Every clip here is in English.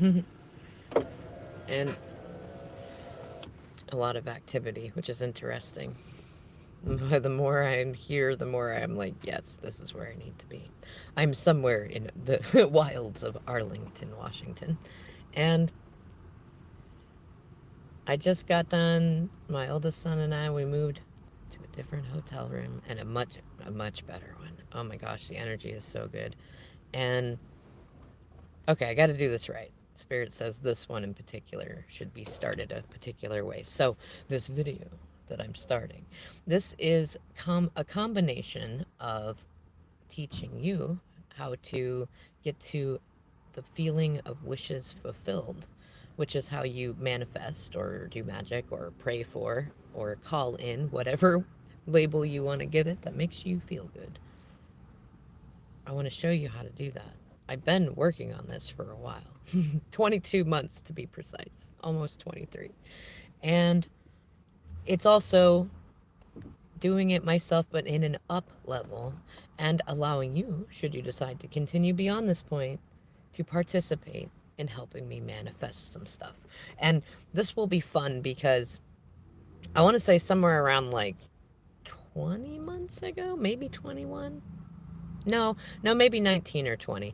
And a lot of activity, which is interesting. The more I'm here, the more I'm like, yes, this is where I need to be. I'm somewhere in the wilds of Arlington, Washington. And I just got done, my oldest son and I, we moved to a different hotel room and a much better one. Oh my gosh, the energy is so good. And okay, I got to do this right. Spirit says this one in particular should be started a particular way. So, this video that I'm starting, this is a combination of teaching you how to get to the feeling of wishes fulfilled, which is how you manifest or do magic or pray for or call in whatever label you want to give it that makes you feel good. I want to show you how to do that. I've been working on this for a while 22 months to be precise, almost 23. And it's also doing it myself, but in an up level, and allowing you, should you decide to continue beyond this point, to participate in helping me manifest some stuff. And this will be fun because I want to say somewhere around like 20 months ago, maybe 21. No, no, maybe 19 or 20.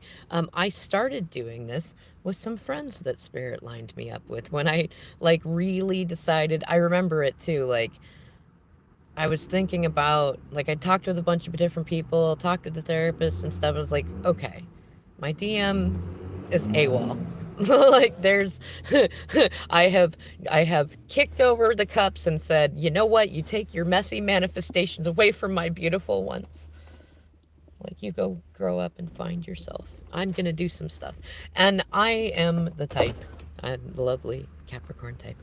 I started doing this with some friends that Spirit lined me up with when I like really decided. I remember it too. Like, I was thinking about, like, I talked with a bunch of different people, talked with the therapist and stuff. I was like, okay, my DM is AWOL. Like, there's, I have, I have kicked over the cups and said, you know what? You take your messy manifestations away from my beautiful ones. Like, you go grow up and find yourself. I'm gonna do some stuff, and I am the type, I'm the lovely Capricorn type,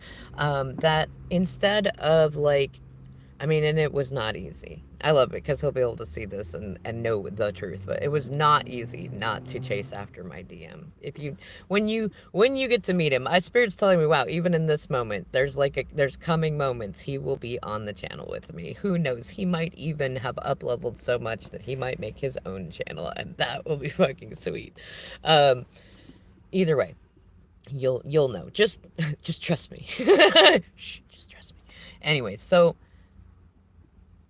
that instead of like, I mean, and it was not easy. I love it because he'll be able to see this and know the truth. But it was not easy not to chase after my DM. If you, when you get to meet him, my spirit's telling me, wow, even in this moment, there's coming moments he will be on the channel with me. Who knows? He might even have up leveled so much that he might make his own channel, and that will be fucking sweet. Um, Either way, you'll know. Just trust me. Shh, just trust me. Anyway, so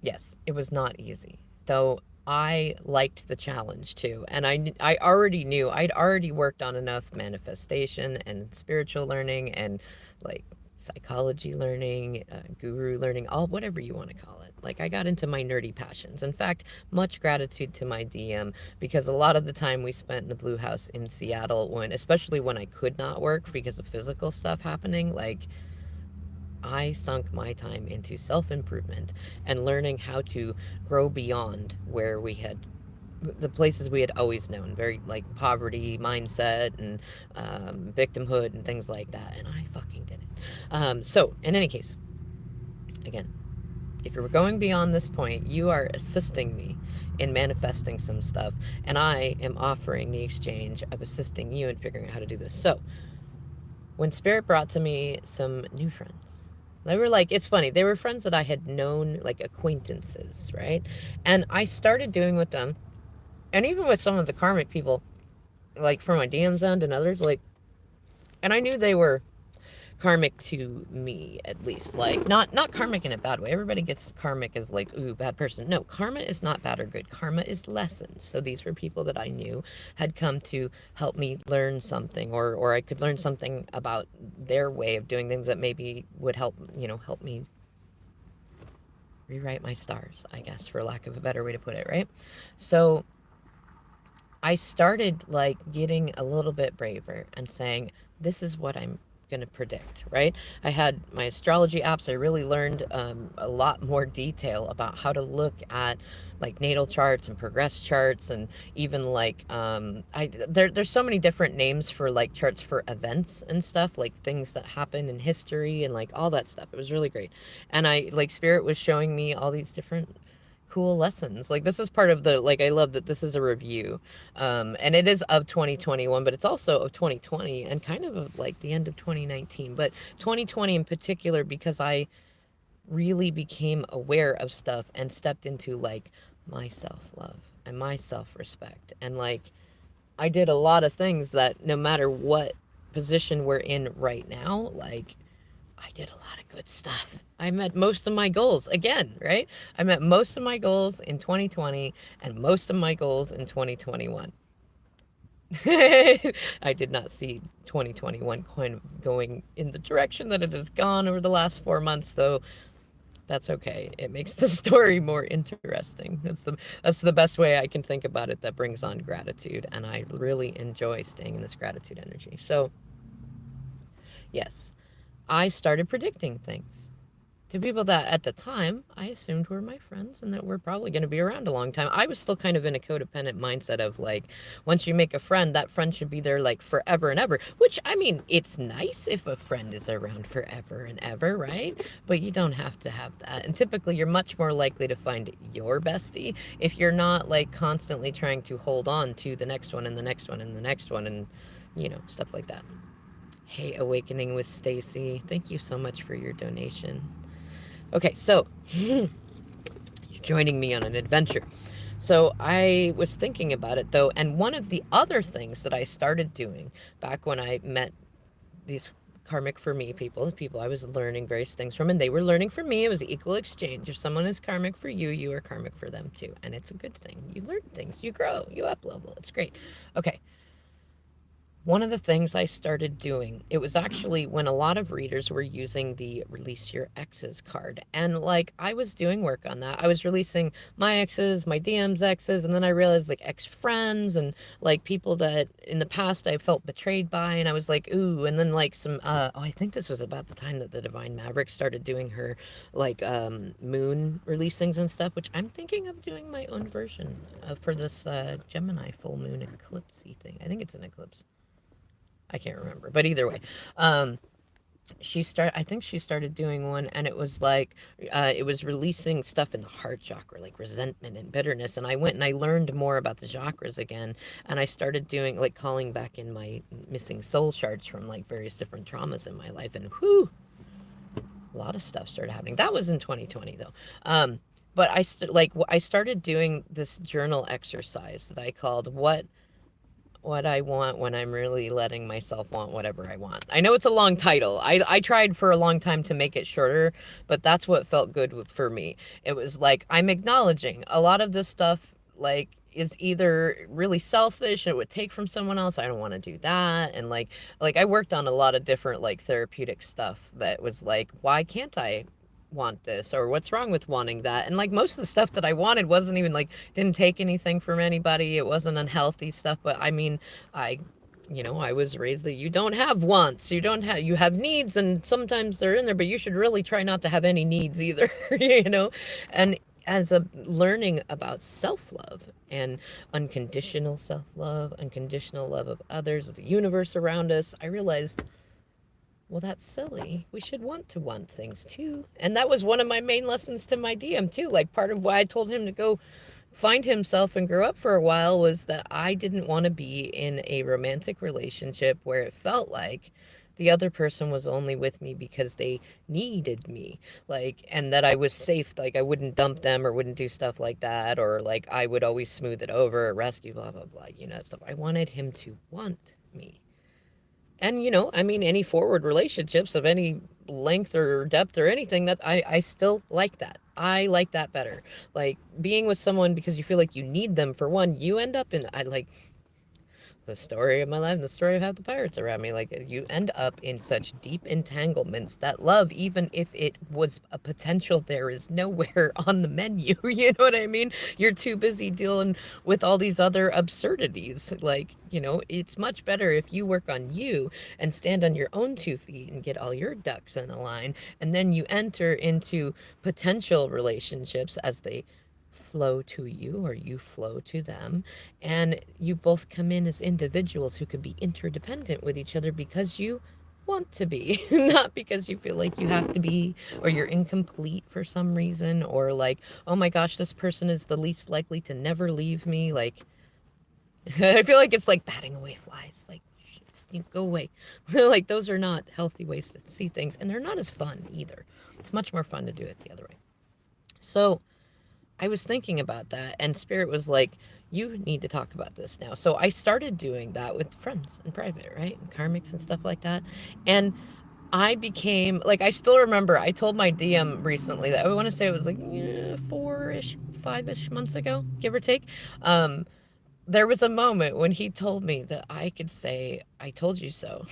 yes, it was not easy, though I liked the challenge too. And I already knew, I'd already worked on enough manifestation and spiritual learning and like psychology learning, guru learning, all whatever you want to call it. Like, I got into my nerdy passions. In fact, much gratitude to my DM because a lot of the time we spent in the Blue House in Seattle, especially when I could not work because of physical stuff happening, like, I sunk my time into self improvement and learning how to grow beyond where we had the places we had always known, very like poverty mindset and victimhood and things like that. And I fucking did it. So, in any case, again, if you're going beyond this point, you are assisting me in manifesting some stuff, and I am offering the exchange of assisting you in figuring out how to do this. So, when Spirit brought to me some new friends, they were like, it's funny, they were friends that I had known, like acquaintances, right? And I started doing with them, and even with some of the karmic people, like from my DM's end and others, like, and I knew they were karmic to me, at least, like not karmic in a bad way. Everybody gets karmic as like, ooh, bad person. No, karma is not bad or good. Karma is lessons. So these were people that I knew had come to help me learn something, or I could learn something about their way of doing things that maybe would help, help me rewrite my stars, I guess, for lack of a better way to put it, right? So I started like getting a little bit braver and saying, this is what I'm going to predict, right? I had my astrology apps. I really learned a lot more detail about how to look at like natal charts and progress charts, and even like there's so many different names for like charts for events and stuff, like things that happen in history and like all that stuff. It was really great. And I like Spirit was showing me all these different cool lessons. Like, this is part of the, like, I love that this is a review, and it is of 2021, but it's also of 2020 and kind of like the end of 2019, but 2020 in particular, because I really became aware of stuff and stepped into like my self-love and my self-respect, and like I did a lot of things that no matter what position we're in right now, like, I did a lot of good stuff. I met most of my goals again, right? I met most of my goals in 2020 and most of my goals in 2021. I did not see 2021 kind of going in the direction that it has gone over the last 4 months, though. That's okay. It makes the story more interesting. That's the best way I can think about it. That brings on gratitude, and I really enjoy staying in this gratitude energy. So, yes, I started predicting things to people that at the time I assumed were my friends and that we're probably going to be around a long time. I was still kind of in a codependent mindset of like, once you make a friend, that friend should be there like forever and ever, which I mean, it's nice if a friend is around forever and ever, right? But you don't have to have that. And typically, you're much more likely to find your bestie if you're not like constantly trying to hold on to the next one and the next one and the next one and, stuff like that. Hey, Awakening with Stacy, thank you so much for your donation. Okay, so you're joining me on an adventure. So I was thinking about it though, and one of the other things that I started doing back when I met these karmic for me people, the people I was learning various things from, and they were learning from me. It was equal exchange. If someone is karmic for you, you are karmic for them too. And it's a good thing. You learn things, you grow, you up level. It's great. Okay, one of the things I started doing, it was actually when a lot of readers were using the release your exes card. And like I was doing work on that. I was releasing my exes, my DM's exes, and then I realized like ex friends and like people that in the past I felt betrayed by. And I was like, ooh, and then like some, I think this was about the time that the Divine Maverick started doing her like moon releasings and stuff, which I'm thinking of doing my own version for this Gemini full moon eclipsey thing. I think it's an eclipse. I can't remember, but either way, I think she started doing one, and it was like, it was releasing stuff in the heart chakra, like resentment and bitterness. And I went and I learned more about the chakras again, and I started doing like calling back in my missing soul shards from like various different traumas in my life, and whew, a lot of stuff started happening. That was in 2020 though. But I started doing this journal exercise that I called what I want when I'm really letting myself want whatever I want. I know it's a long title. I tried for a long time to make it shorter, but that's what felt good for me. It was like I'm acknowledging a lot of this stuff like is either really selfish and it would take from someone else. I don't want to do that. And like I worked on a lot of different like therapeutic stuff that was like, why can't I want this, or what's wrong with wanting that? And like most of the stuff that I wanted wasn't even like, didn't take anything from anybody. It wasn't unhealthy stuff, but I mean, I I was raised that you don't have wants, you have needs, and sometimes they're in there, but you should really try not to have any needs either. And as a learning about self-love and unconditional self-love, unconditional love of others, of the universe around us, I realized, well, that's silly. We should want to want things too. And that was one of my main lessons to my DM too. Like part of why I told him to go find himself and grow up for a while was that I didn't want to be in a romantic relationship where it felt like the other person was only with me because they needed me. Like, and that I was safe. Like I wouldn't dump them or wouldn't do stuff like that. Or like I would always smooth it over, rescue, blah, blah, blah, that stuff. I wanted him to want me. And I mean, any forward relationships of any length or depth or anything, that I still like that. I like that better. Like being with someone because you feel like you need them for one, you end up in, I like the story of my life, the story of how the pirates around me. Like you end up in such deep entanglements that love, even if it was a potential, there is nowhere on the menu. You know what I mean? You're too busy dealing with all these other absurdities. Like, it's much better if you work on you and stand on your own 2 feet and get all your ducks in a line, and then you enter into potential relationships as they flow to you or you flow to them, and you both come in as individuals who can be interdependent with each other because you want to be, not because you feel like you have to be, or you're incomplete for some reason, or like, oh my gosh, this person is the least likely to never leave me. Like I feel like it's like batting away flies, like go away. Like those are not healthy ways to see things, and they're not as fun either. It's much more fun to do it the other way. So I was thinking about that, and Spirit was like, you need to talk about this now. So I started doing that with friends in private, right? And karmics and stuff like that. And I became like, I still remember I told my DM recently that I want to say it was like, yeah, 4-ish, 5-ish months ago, give or take. Um, there was a moment when he told me that I could say, I told you so,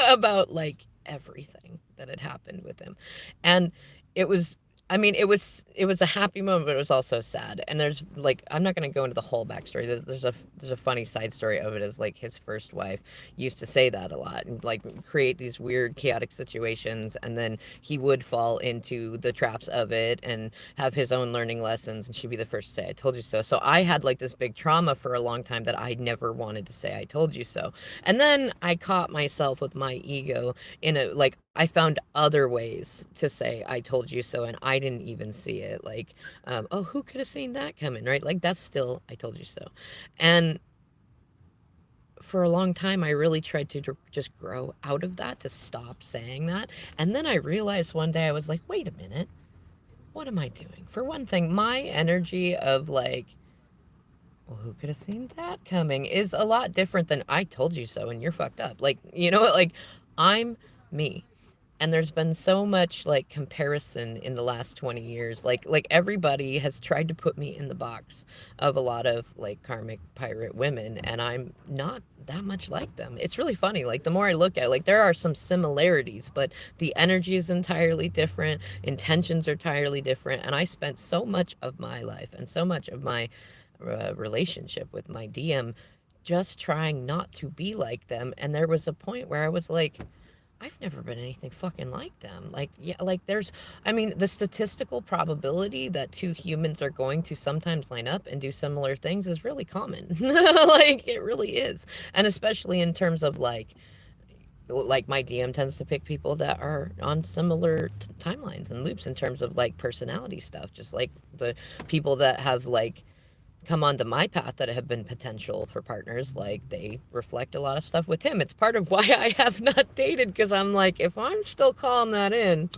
about like everything that had happened with him. And it was, I mean, it was a happy moment, but it was also sad. And there's like, I'm not going to go into the whole backstory. There's a funny side story of it. Is like his first wife used to say that a lot and like create these weird chaotic situations, and then he would fall into the traps of it and have his own learning lessons, and she'd be the first to say, I told you so. So I had like this big trauma for a long time that I never wanted to say, I told you so. And then I caught myself with my ego in a, like, I found other ways to say, I told you so, and I didn't even see it. Like, oh, who could have seen that coming, right? Like, that's still, I told you so. And for a long time, I really tried to just grow out of that, to stop saying that. And then I realized one day, I was like, wait a minute, what am I doing? For one thing, my energy of like, well, who could have seen that coming is a lot different than I told you so and you're fucked up. Like, you know what? Like, I'm me. And there's been so much like comparison in the last 20 years. Like everybody has tried to put me in the box of a lot of like karmic pirate women, and I'm not that much like them. It's really funny. Like the more I look at it, like there are some similarities, but the energy is entirely different, intentions are entirely different, and I spent so much of my life and so much of my relationship with my DM just trying not to be like them. And there was a point where I was like, I've never been anything fucking like them. Like, yeah, like there's, I mean, the statistical probability that two humans are going to sometimes line up and do similar things is really common. Like, it really is. And especially in terms of like my DM tends to pick people that are on similar timelines and loops in terms of like personality stuff, just like the people that have like come onto my path that have been potential for partners, like they reflect a lot of stuff with him. It's part of why I have not dated, because I'm like, if I'm still calling that in,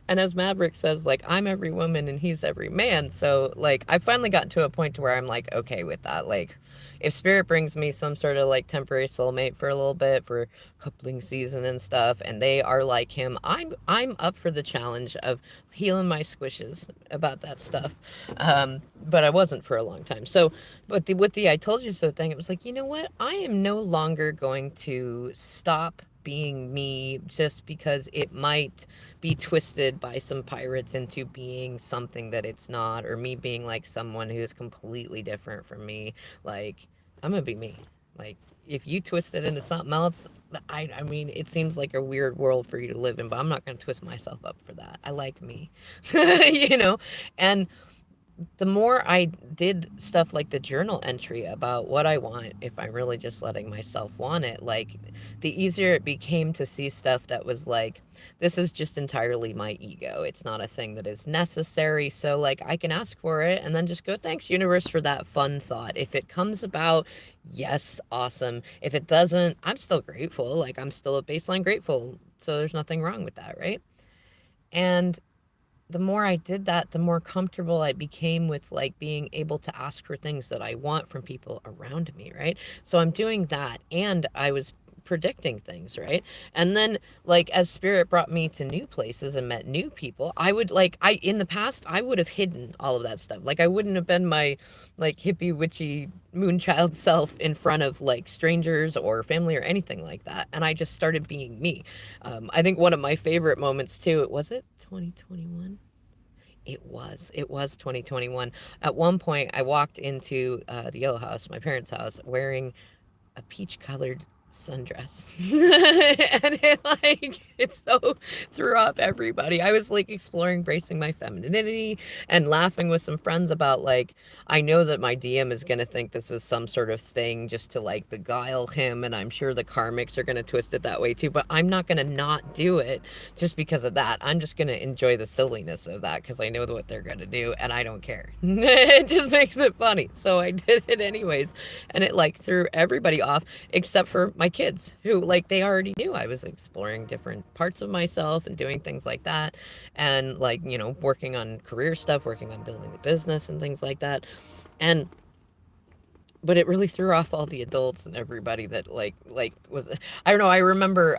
and as Maverick says, like, I'm every woman and he's every man. So like I finally got to a point to where I'm like okay with that. Like if spirit brings me some sort of like temporary soulmate for a little bit for coupling season and stuff, and they are like him, I'm up for the challenge of healing my squishes about that stuff. But I wasn't for a long time. So but with the I told you so thing, it was like, you know what, I am no longer going to stop being me just because it might be twisted by some pirates into being something that it's not, or me being like someone who is completely different from me. Like, I'm gonna be me. Like, if you twist it into something else, I mean, it seems like a weird world for you to live in, but I'm not gonna twist myself up for that. I like me, you know? And the more I did stuff like the journal entry about what I want, if I'm really just letting myself want it, like the easier it became to see stuff that was like, this is just entirely my ego. It's not a thing that is necessary. So, like, I can ask for it and then just go, thanks, universe, for that fun thought. If it comes about, yes, awesome. If it doesn't, I'm still grateful. Like, I'm still a baseline grateful. So, there's nothing wrong with that, right? And the more I did that, the more comfortable I became with like being able to ask for things that I want from people around me, right? So I'm doing that, and I was predicting things, right? And then like as spirit brought me to new places and met new people, I would like, I in the past I would have hidden all of that stuff. Like I wouldn't have been my like hippie witchy moonchild self in front of like strangers or family or anything like that. And I just started being me. I think one of my favorite moments too, was it 2021? It was 2021. At one point, I walked into the Yellow House, my parents' house, wearing a peach colored sundress. And it so threw off everybody. I was like exploring bracing my femininity and laughing with some friends about like, I know that my DM is going to think this is some sort of thing just to like beguile him, and I'm sure the karmics are going to twist it that way too, but I'm not going to not do it just because of that. I'm just going to enjoy the silliness of that because I know what they're going to do and I don't care. It just makes it funny. So I did it anyways, and it like threw everybody off except for my kids who like they already knew I was exploring different parts of myself and doing things like that, and like, you know, working on career stuff, working on building the business and things like that. And but it really threw off all the adults and everybody that like was, I don't know, I remember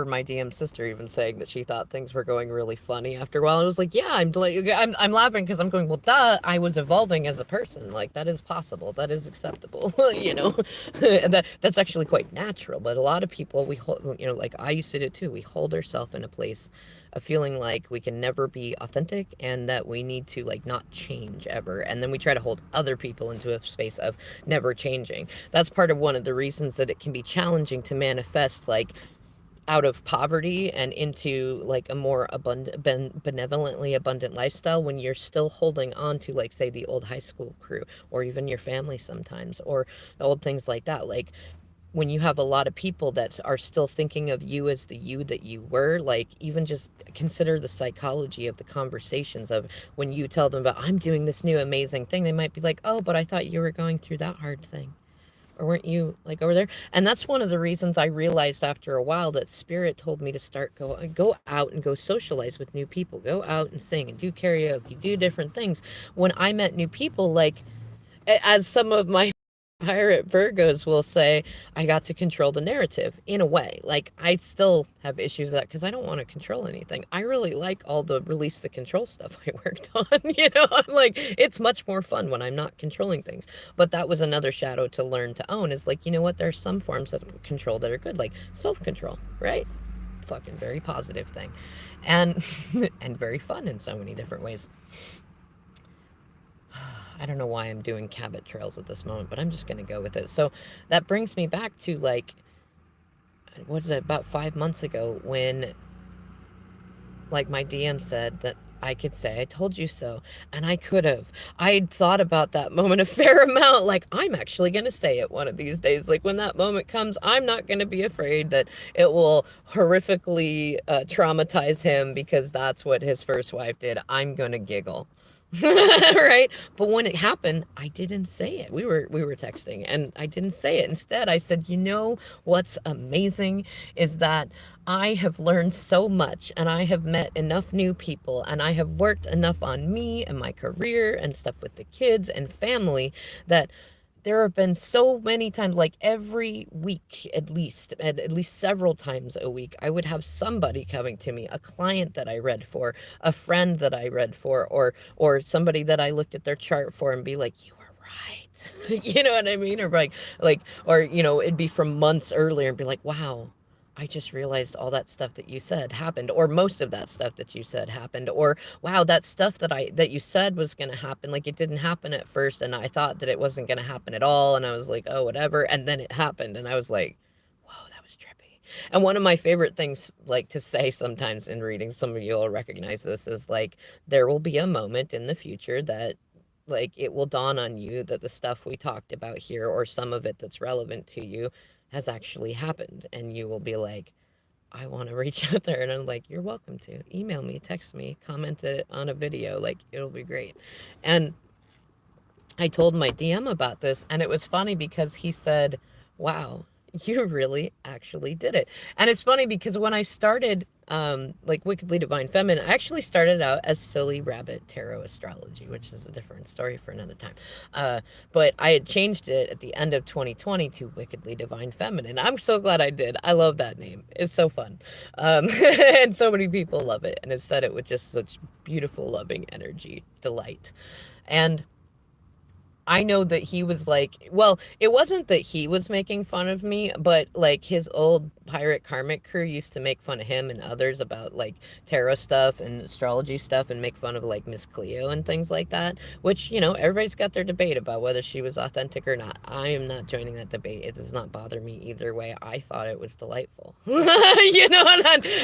my DM sister even saying that she thought things were going really funny after a while. I was like, yeah, I'm laughing because I'm going, well, duh, I was evolving as a person. Like that is possible, that is acceptable. You know. And that's actually quite natural. But a lot of people, we hold, you know, like I used to do too, we hold ourselves in a place of feeling like we can never be authentic and that we need to like not change ever, and then we try to hold other people into a space of never changing. That's part of one of the reasons that it can be challenging to manifest like out of poverty and into like a more abundant, benevolently abundant lifestyle when you're still holding on to, like, say, the old high school crew, or even your family sometimes, or old things like that. Like when you have a lot of people that are still thinking of you as the you that you were, like, even just consider the psychology of the conversations of when you tell them about, I'm doing this new amazing thing, they might be like, oh, but I thought you were going through that hard thing. Or weren't you like over there? And that's one of the reasons I realized after a while that spirit told me to start go out and go socialize with new people, go out and sing and do karaoke, do different things. When I met new people, like, as some of my pirate Virgos will say, I got to control the narrative in a way. Like, I still have issues with that because I don't want to control anything. I really like all the release the control stuff I worked on. You know, I'm like, it's much more fun when I'm not controlling things. But that was another shadow to learn to own, is like, you know what? There's some forms of control that are good, like self control, right? Fucking very positive thing. And, and very fun in so many different ways. I don't know why I'm doing Cabot trails at this moment, but I'm just going to go with it. So that brings me back to, like, what is it, about 5 months ago when, like, my DM said that I could say, I told you so. And I could have. I'd thought about that moment a fair amount. Like, I'm actually going to say it one of these days. Like, when that moment comes, I'm not going to be afraid that it will horrifically traumatize him because that's what his first wife did. I'm going to giggle. Right? But when it happened, I didn't say it. We were texting and I didn't say it. Instead, I said, "You know what's amazing is that I have learned so much and I have met enough new people and I have worked enough on me and my career and stuff with the kids and family that there have been so many times, like every week at least several times a week, I would have somebody coming to me, a client that I read for, a friend that I read for, or somebody that I looked at their chart for and be like, you were right." You know what I mean? Or like, or, you know, it'd be from months earlier and be like, wow, I just realized all that stuff that you said happened, or most of that stuff that you said happened, or wow, that stuff that you said was going to happen, like it didn't happen at first, and I thought that it wasn't going to happen at all, and I was like, oh, whatever, and then it happened, and I was like, whoa, that was trippy. And one of my favorite things, like, to say sometimes in reading, some of you will recognize this, is like, there will be a moment in the future that, like, it will dawn on you that the stuff we talked about here, or some of it that's relevant to you, has actually happened, and you will be like, I want to reach out there. And I'm like, you're welcome to email me, text me, comment it on a video, like, it'll be great. And I told my DM about this, and it was funny because he said, wow, you really actually did it. And it's funny because when I started, like, Wickedly Divine Feminine, I actually started out as Silly Rabbit Tarot Astrology, which is a different story for another time. But I had changed it at the end of 2020 to Wickedly Divine Feminine. I'm so glad I did. I love that name. It's so fun. And so many people love it. And it said it with just such beautiful, loving energy, delight. And I know that he was like, well, it wasn't that he was making fun of me, but like his old pirate karmic crew used to make fun of him and others about like tarot stuff and astrology stuff, and make fun of like Miss Cleo and things like that, which, you know, everybody's got their debate about whether she was authentic or not. I am not joining that debate. It does not bother me either way. I thought it was delightful. You know,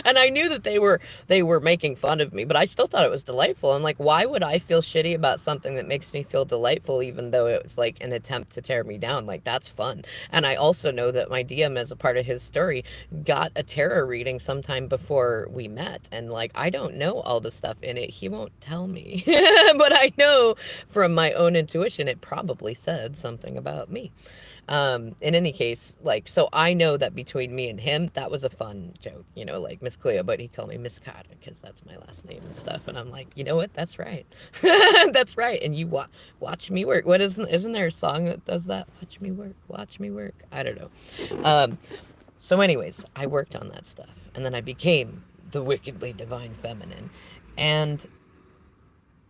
and I knew that they were making fun of me, but I still thought it was delightful. And like, why would I feel shitty about something that makes me feel delightful, even though it was like an attempt to tear me down? Like, that's fun. And I also know that my DM, as a part of his story, got a tarot reading sometime before we met, and like, I don't know all the stuff in it. He won't tell me. But I know from my own intuition it probably said something about me. In any case, like, so I know that between me and him, that was a fun joke, like Miss Cleo, but he called me Miss Carter because that's my last name and stuff. And I'm like, you know what? That's right. That's right. And you watch me work. What isn't there a song that does that? Watch me work. Watch me work. I don't know. So, anyways, I worked on that stuff, and then I became the wickedly divine feminine, and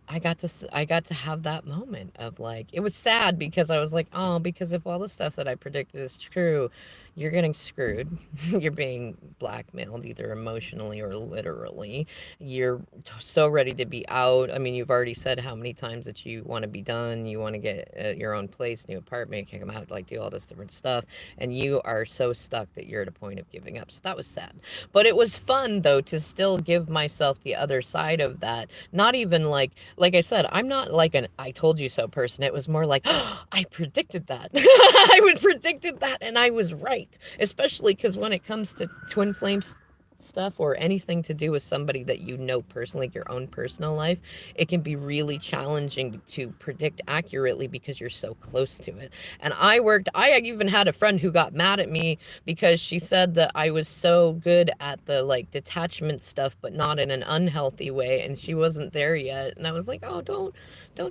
I got to have that moment of like, it was sad because I was like, oh, because if all the stuff that I predicted is true, you're getting screwed. You're being blackmailed either emotionally or literally. You're so ready to be out. I mean, you've already said how many times that you want to be done, you want to get your own place, new apartment, kick them out, like do all this different stuff, and you are so stuck that you're at a point of giving up. So that was sad. But it was fun though to still give myself the other side of that. Not even like I said, I'm not like an I told you so person. It was more like, oh, I predicted that. I would predicted that and I was right. Especially because when it comes to twin flames stuff or anything to do with somebody that you know personally, your own personal life, it can be really challenging to predict accurately because you're so close to it. And I even had a friend who got mad at me because she said that I was so good at the like detachment stuff, but not in an unhealthy way. And she wasn't there yet. And I was like, oh, don't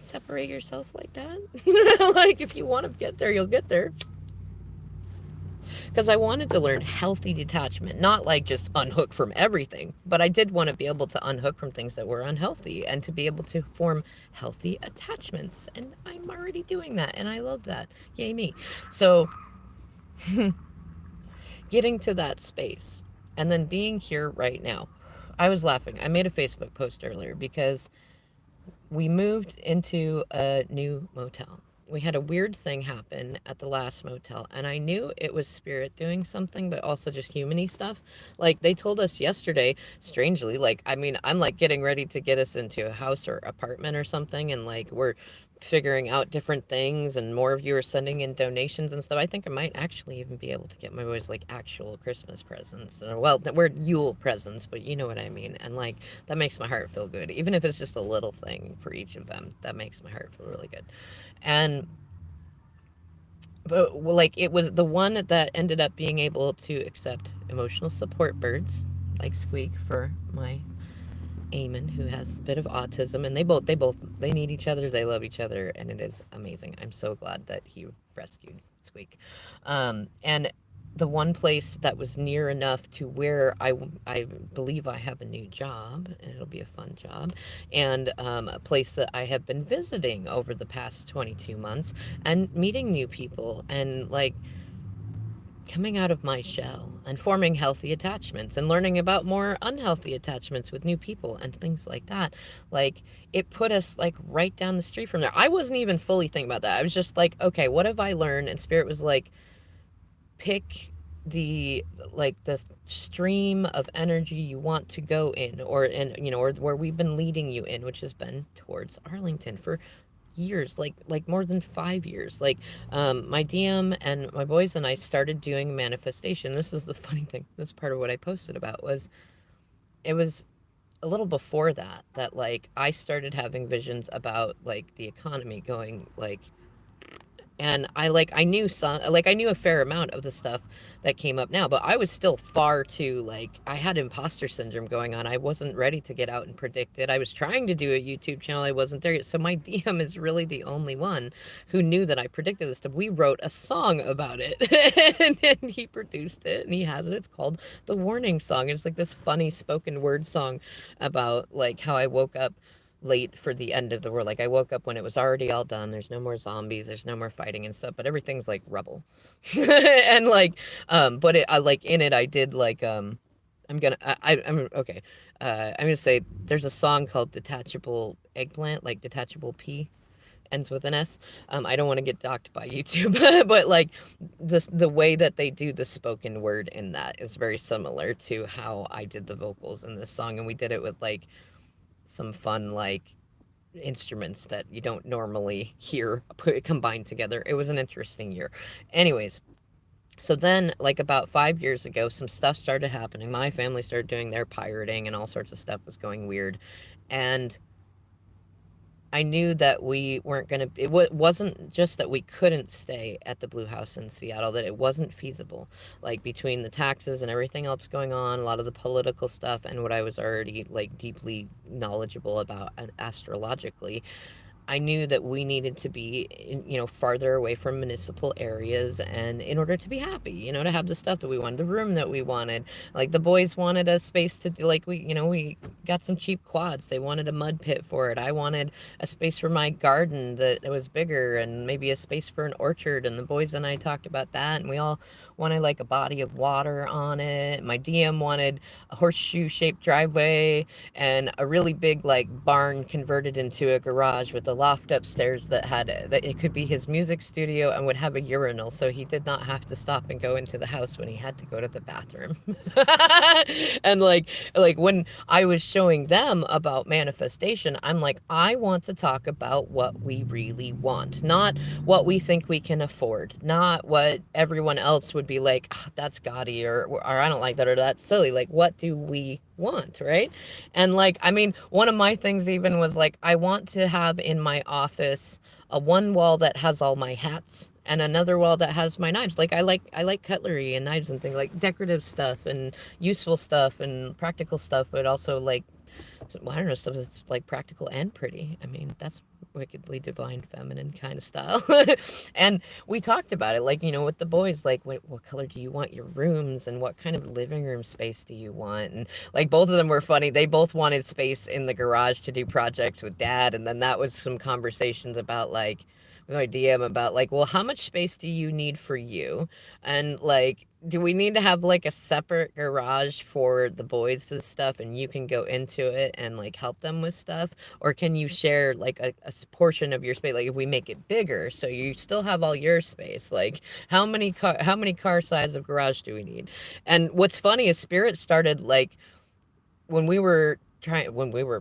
separate yourself like that. Like, if you want to get there, you'll get there, because I wanted to learn healthy detachment, not like just unhook from everything, but I did want to be able to unhook from things that were unhealthy and to be able to form healthy attachments. And I'm already doing that, and I love that. Yay, me. So, getting to that space and then being here right now. I was laughing. I made a Facebook post earlier because we moved into a new motel. We had a weird thing happen at the last motel, and I knew it was spirit doing something, but also just humany stuff. Like they told us yesterday, strangely, like I mean, I'm like getting ready to get us into a house or apartment or something, and like we're figuring out different things, and more of you are sending in donations and stuff. I think I might actually even be able to get my boys like actual Christmas presents. Or, well, we're Yule presents, but you know what I mean. And like that makes my heart feel good, even if it's just a little thing for each of them. That makes my heart feel really good. And but like it was the one that ended up being able to accept emotional support birds like Squeak for my Eamon, who has a bit of autism, and they need each other, they love each other, and it is amazing. I'm so glad that he rescued Squeak. And the one place that was near enough to where I believe I have a new job, and it'll be a fun job, and a place that I have been visiting over the past 22 months and meeting new people and like coming out of my shell and forming healthy attachments and learning about more unhealthy attachments with new people and things like that. Like it put us like right down the street from there. I wasn't even fully thinking about that. I was just like, okay, what have I learned? And Spirit was like, pick the the stream of energy you want to go in, or in or where we've been leading you in, which has been towards Arlington for years, like more than 5 years. Like my DM and my boys and I started doing manifestation. This is the funny thing, this is part of what I posted about, was it was a little before that like I started having visions about like the economy going like, and I knew some, like I knew a fair amount of the stuff that came up now, but I was still far too like, I had imposter syndrome going on. I wasn't ready to get out and predict it. I was trying to do a YouTube channel, I wasn't there yet. So my DM is really the only one who knew that I predicted this stuff. We wrote a song about it and he produced it and he has it. It's called The Warning Song. It's like this funny spoken word song about like how I woke up late for the end of the world. Like I woke up when it was already all done. There's no more zombies. There's no more fighting and stuff. But everything's like rubble, and like, but I like in it. I did like, I'm okay. I'm gonna say there's a song called Detachable Eggplant, like detachable P ends with an S. I don't want to get docked by YouTube, but like the way that they do the spoken word in that is very similar to how I did the vocals in this song, and we did it with like some fun like instruments that you don't normally hear put combined together. It was an interesting year. Anyways, so then like about 5 years ago, some stuff started happening. My family started doing their pirating and all sorts of stuff was going weird. And I knew that we weren't going to, wasn't just that we couldn't stay at the Blue House in Seattle, that it wasn't feasible. Like between the taxes and everything else going on, a lot of the political stuff, and what I was already like deeply knowledgeable about astrologically, I knew that we needed to be, farther away from municipal areas, and in order to be happy, to have the stuff that we wanted, the room that we wanted. Like the boys wanted a space to do, like we got some cheap quads. They wanted a mud pit for it. I wanted a space for my garden that was bigger, and maybe a space for an orchard. And the boys and I talked about that, and we all wanted like a body of water on it. My DM wanted a horseshoe shaped driveway and a really big like barn converted into a garage with a loft upstairs that it could be his music studio and would have a urinal, so he did not have to stop and go into the house when he had to go to the bathroom. And like when I was showing them about manifestation, I'm like, I want to talk about what we really want, not what we think we can afford, not what everyone else would be like, "Oh, that's gaudy," or I don't like that, or that's silly. Like, what do we want, right? And like, I mean, one of my things even was like, I want to have in my office a one wall that has all my hats and another wall that has my knives. Like I like cutlery and knives and things, like decorative stuff and useful stuff and practical stuff, but also like, well, I don't know, stuff that's like practical and pretty. I mean, that's wickedly divine feminine kind of style. And we talked about it, like, with the boys, like, what color do you want your rooms, and what kind of living room space do you want? And like, both of them were funny. They both wanted space in the garage to do projects with dad. And then that was some conversations about like, with my DM about like, well, how much space do you need for you? And like, do we need to have like a separate garage for the boys' and stuff, and you can go into it and like help them with stuff? Or can you share like a portion of your space? Like if we make it bigger, so you still have all your space, like how many car size of garage do we need? And what's funny is Spirit started like when we were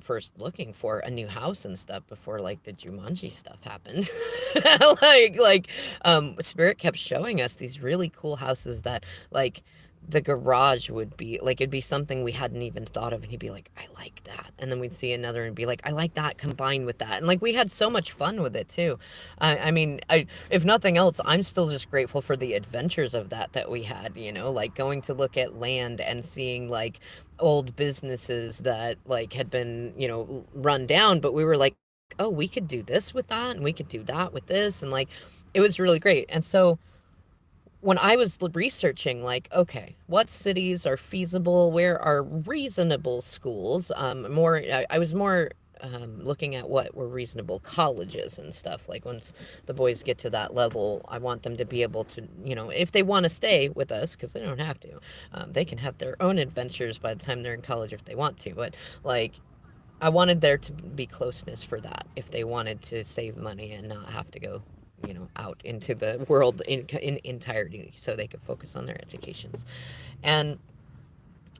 first looking for a new house and stuff before like the Jumanji stuff happened. Spirit kept showing us these really cool houses that like the garage would be like, it'd be something we hadn't even thought of, and he'd be like, I like that. And then we'd see another and be like, I like that combined with that. And like we had so much fun with it too. I mean, if nothing else, I'm still just grateful for the adventures of that we had, like going to look at land and seeing like old businesses that like had been, run down, but we were like, oh, we could do this with that, and we could do that with this. And like, it was really great. And so when I was researching, like, okay, what cities are feasible? Where are reasonable schools? I was more looking at what were reasonable colleges and stuff. Like, once the boys get to that level, I want them to be able to, if they want to stay with us, because they don't have to, they can have their own adventures by the time they're in college if they want to. But like, I wanted there to be closeness for that if they wanted to save money and not have to go, out into the world in entirety, so they could focus on their educations. And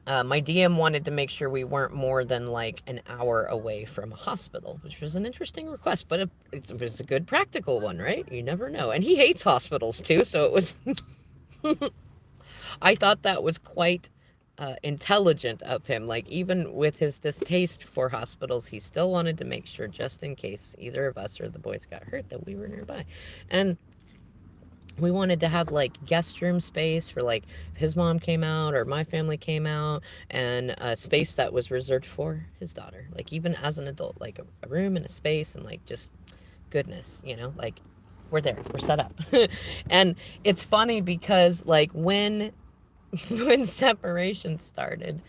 my DM wanted to make sure we weren't more than like an hour away from a hospital, which was an interesting request, but it was a good practical one, right? You never know. And he hates hospitals too, so it was. I thought that was quite intelligent of him. Like, even with his distaste for hospitals, he still wanted to make sure, just in case either of us or the boys got hurt, that we were nearby. And we wanted to have like guest room space for like if his mom came out or my family came out, and a space that was reserved for his daughter, like even as an adult, like a room and a space, and like just goodness, like we're there, we're set up. And it's funny because like when separation started,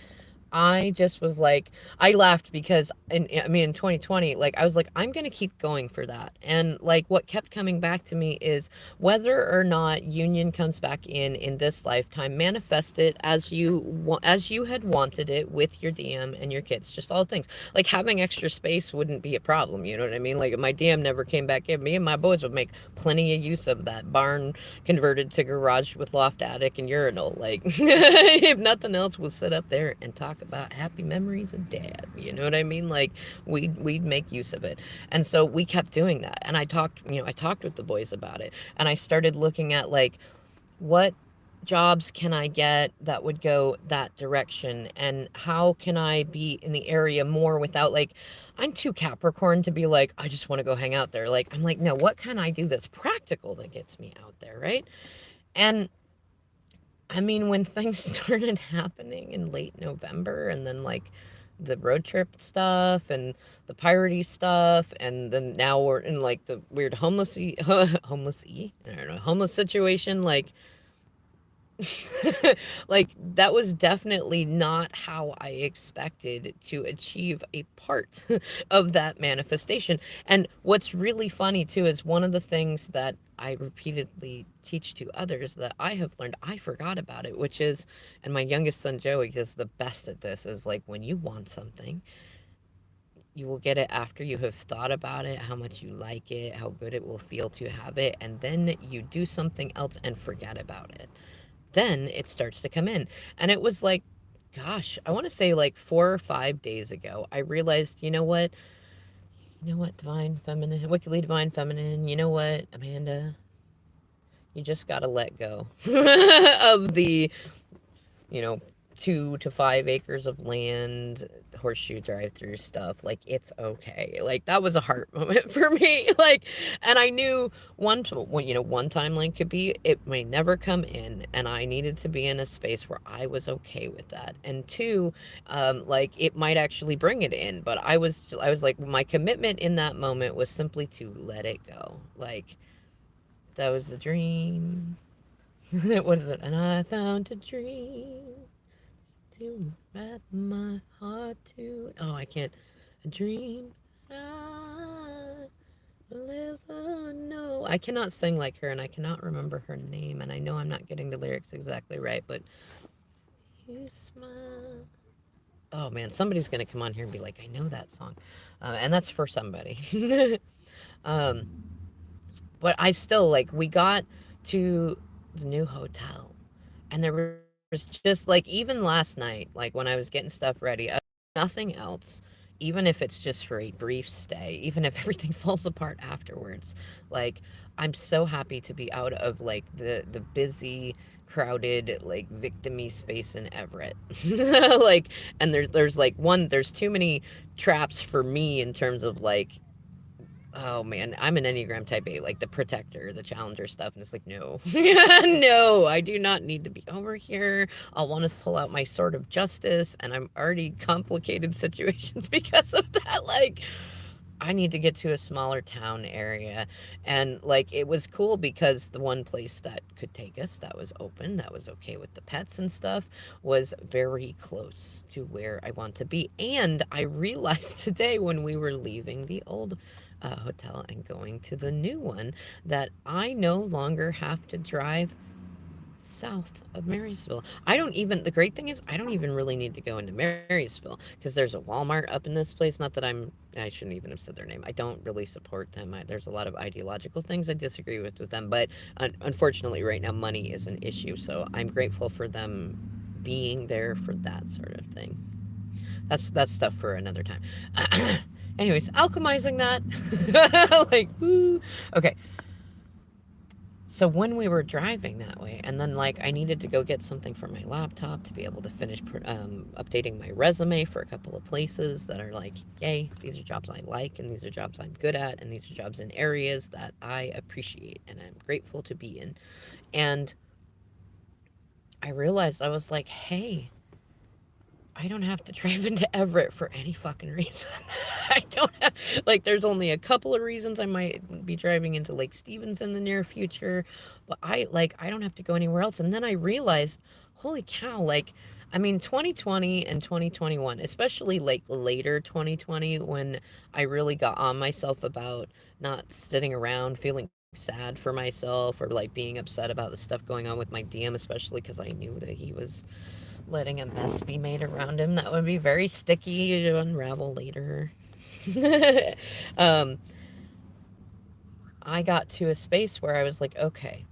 I just was like, I laughed because, in 2020, like, I was like, I'm going to keep going for that. And, like, what kept coming back to me is whether or not union comes back in this lifetime, manifest it as you had wanted it with your DM and your kids, just all things. Like, having extra space wouldn't be a problem, you know what I mean? Like, if my DM never came back in, me and my boys would make plenty of use of that barn converted to garage with loft, attic, and urinal. Like, if nothing else, we'll sit up there and talk about happy memories of dad, you know what I mean? Like, we'd make use of it. And so we kept doing that, and I talked with the boys about it, and I started looking at like what, jobs can I get that would go that direction? And how can I be in the area more without like, I'm too Capricorn to be like, I just want to go hang out there. Like, I'm like, no, what can I do that's practical that gets me out there, right? And I mean, when things started happening in late November and then like the road trip stuff and the piratey stuff and then now we're in like the weird I don't know, homeless situation, like like that was definitely not how I expected to achieve a part of that manifestation. And what's really funny too is one of the things that I repeatedly teach to others that I have learned, I forgot about it, which is, and my youngest son Joey is the best at this, is like when you want something, you will get it after you have thought about it, how much you like it, how good it will feel to have it, and then you do something else and forget about it. Then it starts to come in. And it was like, gosh, I want to say like 4 or 5 days ago, I realized, you know what, divine feminine, wickedly divine feminine, you know what, Amanda, you just got to let go of the, you know, 2 to 5 acres of land, horseshoe drive through stuff. Like, it's okay. Like, that was a heart moment for me. Like, and I knew one timeline could be, it may never come in. And I needed to be in a space where I was okay with that. And two, like, it might actually bring it in. But I was like, my commitment in that moment was simply to let it go. Like, that was the dream. What is it? And I found a dream to wrap my heart to. Oh, I can't. A dream that I will ever know. I cannot sing like her, and I cannot remember her name, and I know I'm not getting the lyrics exactly right, but you smile. Oh man, somebody's gonna come on here and be like, I know that song, and that's for somebody. um, but I still like. We got to the new hotel, and there was just like even last night, like when I was getting stuff ready, nothing else, even if it's just for a brief stay, even if everything falls apart afterwards, like I'm so happy to be out of like the busy crowded like victimy space in Everett. Like, and there's like there's too many traps for me in terms of like, oh man, I'm an Enneagram type 8, like the protector, the challenger stuff. And it's like, no, no, I do not need to be over here. I'll want to pull out my sword of justice. And I'm already complicated situations because of that. Like, I need to get to a smaller town area. And like, it was cool because the one place that could take us, that was open, that was okay with the pets and stuff, was very close to where I want to be. And I realized today when we were leaving the old hotel and going to the new one that I no longer have to drive south of Marysville. I don't even, the great thing is, I don't even really need to go into Marysville because there's a Walmart up in this place. Not that I shouldn't even have said their name. I don't really support them. There's a lot of ideological things I disagree with them, but unfortunately, right now, money is an issue. So I'm grateful for them being there for that sort of thing. That's stuff for another time. Anyways, alchemizing that. Like, woo. Okay, so when we were driving that way, and then like I needed to go get something for my laptop to be able to finish updating my resume for a couple of places that are like, yay, these are jobs I like, and these are jobs I'm good at, and these are jobs in areas that I appreciate and I'm grateful to be in. And I realized, I was like, hey, I don't have to drive into Everett for any fucking reason. I don't have, like, there's only a couple of reasons I might be driving into Lake Stevens in the near future, but I don't have to go anywhere else. And then I realized, holy cow, like, I mean, 2020 and 2021, especially like later 2020, when I really got on myself about not sitting around feeling sad for myself or like being upset about the stuff going on with my DM, especially because I knew that he was letting a mess be made around him that would be very sticky to unravel later. um, I got to a space where I was like, okay,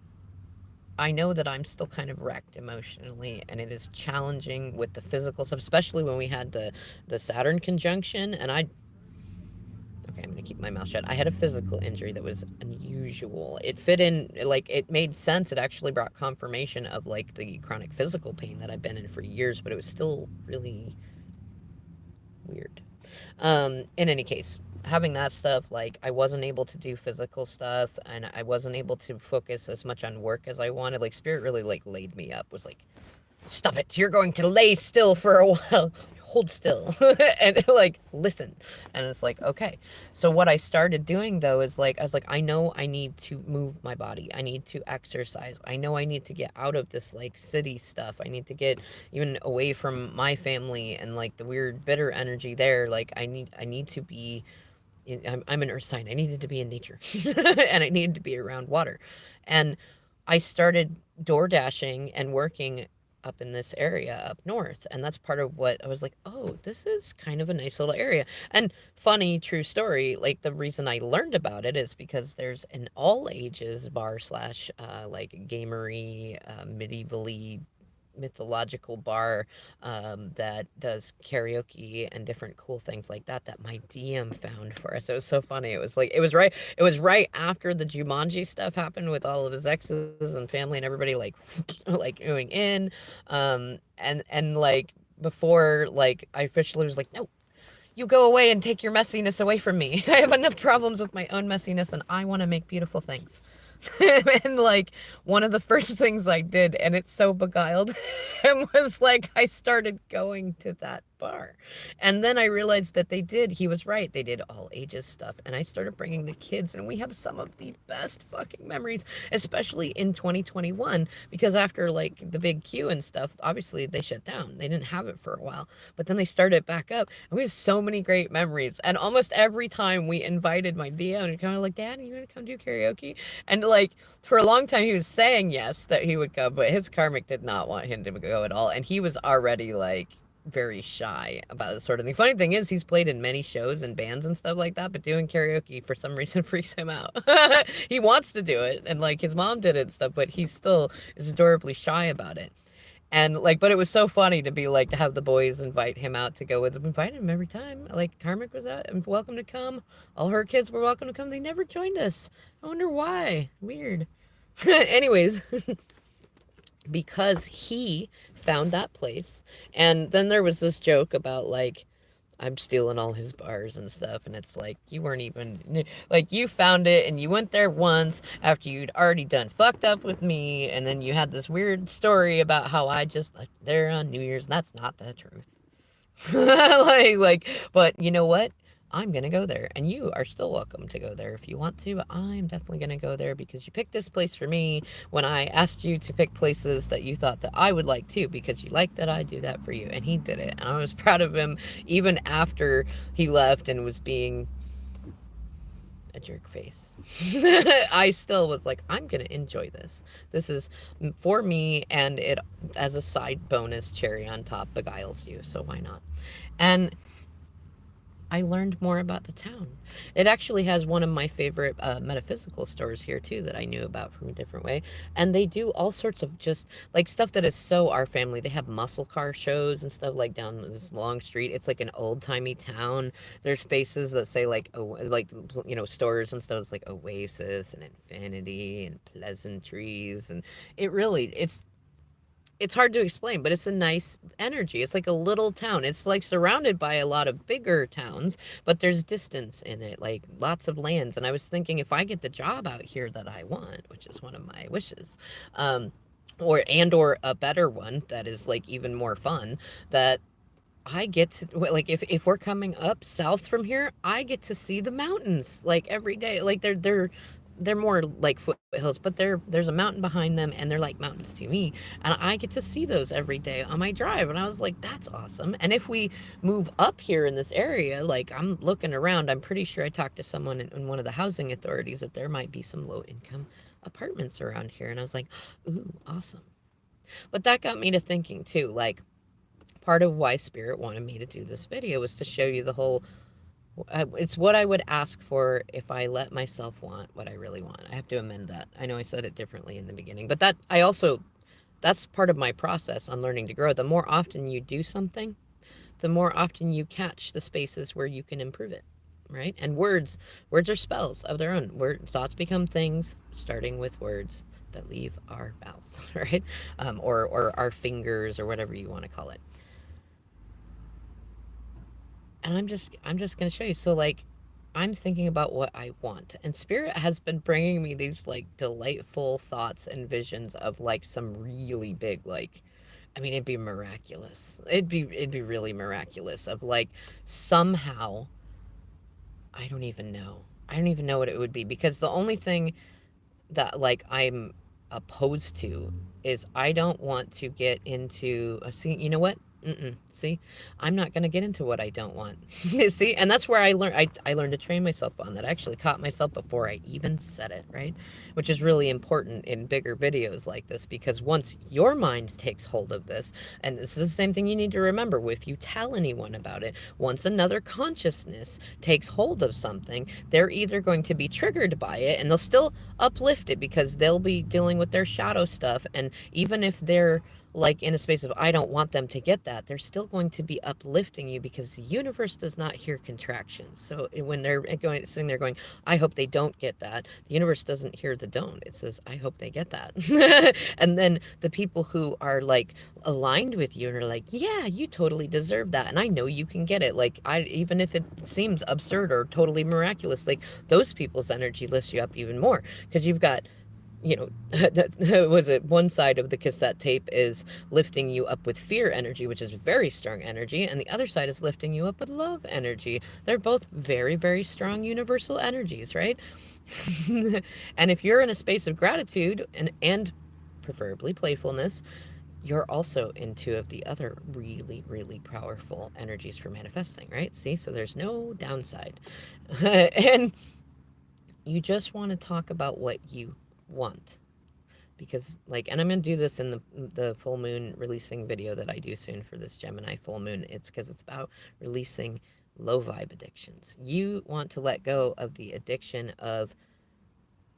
I know that I'm still kind of wrecked emotionally, and it is challenging with the physical stuff, especially when we had the Saturn conjunction. And Okay, I'm gonna keep my mouth shut. I had a physical injury that was unusual. It fit in, like, it made sense. It actually brought confirmation of, like, the chronic physical pain that I've been in for years, but it was still really weird. In any case, having that stuff, like, I wasn't able to do physical stuff, and I wasn't able to focus as much on work as I wanted. Like, Spirit really, like, laid me up, was like, stop it, you're going to lay still for a while. Hold still. And like, listen. And it's like, okay. So what I started doing though is like, I was like, I know I need to move my body. I need to exercise. I know I need to get out of this like city stuff. I need to get even away from my family and like the weird bitter energy there. Like, I need to be I'm an earth sign. I needed to be in nature. And I needed to be around water. And I started door dashing and working up in this area up north. And that's part of what I was like, oh, this is kind of a nice little area. And funny, true story, like the reason I learned about it is because there's an all ages bar slash like gamery, medievally mythological bar that does karaoke and different cool things like that that my DM found for us. It was so funny. It was like it was right after the Jumanji stuff happened with all of his exes and family and everybody like like going in. And like before like I officially was like, no, you go away and take your messiness away from me. I have enough problems with my own messiness and I want to make beautiful things. And like one of the first things I did, and it's so beguiled, and was like I started going to that bar. And then I realized that he was right. They did all ages stuff. And I started bringing the kids, and we have some of the best fucking memories, especially in 2021, because after like the big queue and stuff, obviously they shut down. They didn't have it for a while, but then they started back up, and we have so many great memories. And almost every time we invited my DM, and kind of like, Dad, you want to come do karaoke? And like, for a long time he was saying yes that he would go, but his karmic did not want him to go at all, and he was already like very shy about this sort of thing. Funny thing is, he's played in many shows and bands and stuff like that, but doing karaoke for some reason freaks him out. He wants to do it, and like his mom did it and stuff, but he still is adorably shy about it. And like, but it was so funny to be like to have the boys invite him out to go with them. Invite him every time. Like Karmic was out and welcome to come. All her kids were welcome to come. They never joined us. I wonder why. Weird. Anyways, because he found that place. And then there was this joke about like I'm stealing all his bars and stuff, and it's like you weren't even like you found it and you went there once after you'd already done fucked up with me, and then you had this weird story about how I just left there on New Year's, and that's not the truth. like, but you know what? I'm gonna go there, and you are still welcome to go there if you want to. But I'm definitely gonna go there because you picked this place for me when I asked you to pick places that you thought that I would like too, because you like that I do that for you, and he did it, and I was proud of him even after he left and was being a jerk face. I still was like, I'm gonna enjoy this. This is for me, and it as a side bonus cherry on top beguiles you, so why not? And I learned more about the town. It actually has one of my favorite metaphysical stores here too that I knew about from a different way. And they do all sorts of just like stuff that is so our family. They have muscle car shows and stuff like down this long street. It's like an old timey town. There's spaces that say like stores and stuff. It's like Oasis and Infinity and Pleasantries, and it's hard to explain, but it's a nice energy. It's like a little town. It's like surrounded by a lot of bigger towns, but there's distance in it, like lots of lands. And I was thinking if I get the job out here that I want, which is one of my wishes, or a better one that is like even more fun, that I get to like if we're coming up south from here, I get to see the mountains like every day. Like they're more like foothills, but there's a mountain behind them, and they're like mountains to me, and I get to see those every day on my drive. And I was like, that's awesome. And if we move up here in this area, like I'm looking around, I'm pretty sure I talked to someone in one of the housing authorities that there might be some low income apartments around here, and I was like, ooh, awesome. But that got me to thinking too, like part of why Spirit wanted me to do this video was to show you the whole it's what I would ask for if I let myself want what I really want. I have to amend that. I know I said it differently in the beginning, but that's part of my process on learning to grow. The more often you do something, the more often you catch the spaces where you can improve it. right? And words are spells of their own. Thoughts become things, starting with words that leave our mouths, right? Or our fingers, or whatever you want to call it. And I'm just gonna show you. So like, I'm thinking about what I want, and Spirit has been bringing me these like delightful thoughts and visions of like some really big, like, I mean, it'd be miraculous. It'd be really miraculous of like, somehow, I don't even know. I don't even know what it would be, because the only thing that like I'm opposed to is I don't want to get into, see, you know what? See, I'm not going to get into what I don't want. See, and that's where I learned to train myself on that. I actually caught myself before I even said it, right? Which is really important in bigger videos like this, because once your mind takes hold of this, and this is the same thing you need to remember if you tell anyone about it, once another consciousness takes hold of something, they're either going to be triggered by it, and they'll still uplift it because they'll be dealing with their shadow stuff. And even if they're like in a space of I don't want them to get that, they're still going to be uplifting you, because the universe does not hear contractions. So when they're going sitting there going, I hope they don't get that, the universe doesn't hear the don't. It says, I hope they get that. And then the people who are like aligned with you and are like, yeah, you totally deserve that, and I know you can get it, like, I, even if it seems absurd or totally miraculous, like, those people's energy lifts you up even more, because you've got, you know, that was it, one side of the cassette tape is lifting you up with fear energy, which is very strong energy, and the other side is lifting you up with love energy. They're both very, very strong universal energies, right? And if you're in a space of gratitude and preferably playfulness, you're also in two of the other really, really powerful energies for manifesting, right? See, so there's no downside. And you just want to talk about what you want, because like, and I'm going to do this in the full moon releasing video that I do soon for this Gemini full moon. It's because it's about releasing low vibe addictions. You want to let go of the addiction of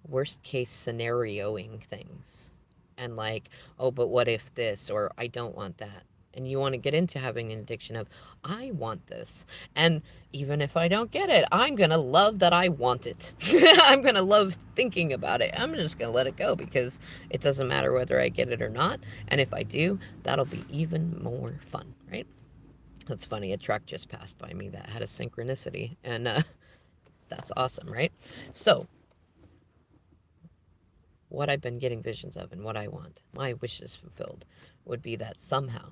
worst case scenarioing things, and like, oh, but what if this, or I don't want that. And you want to get into having an addiction of, I want this. And even if I don't get it, I'm going to love that I want it. I'm going to love thinking about it. I'm just going to let it go, because it doesn't matter whether I get it or not. And if I do, that'll be even more fun, right? That's funny. A truck just passed by me that had a synchronicity. And that's awesome, right? So, what I've been getting visions of and what I want, my wishes fulfilled, would be that somehow,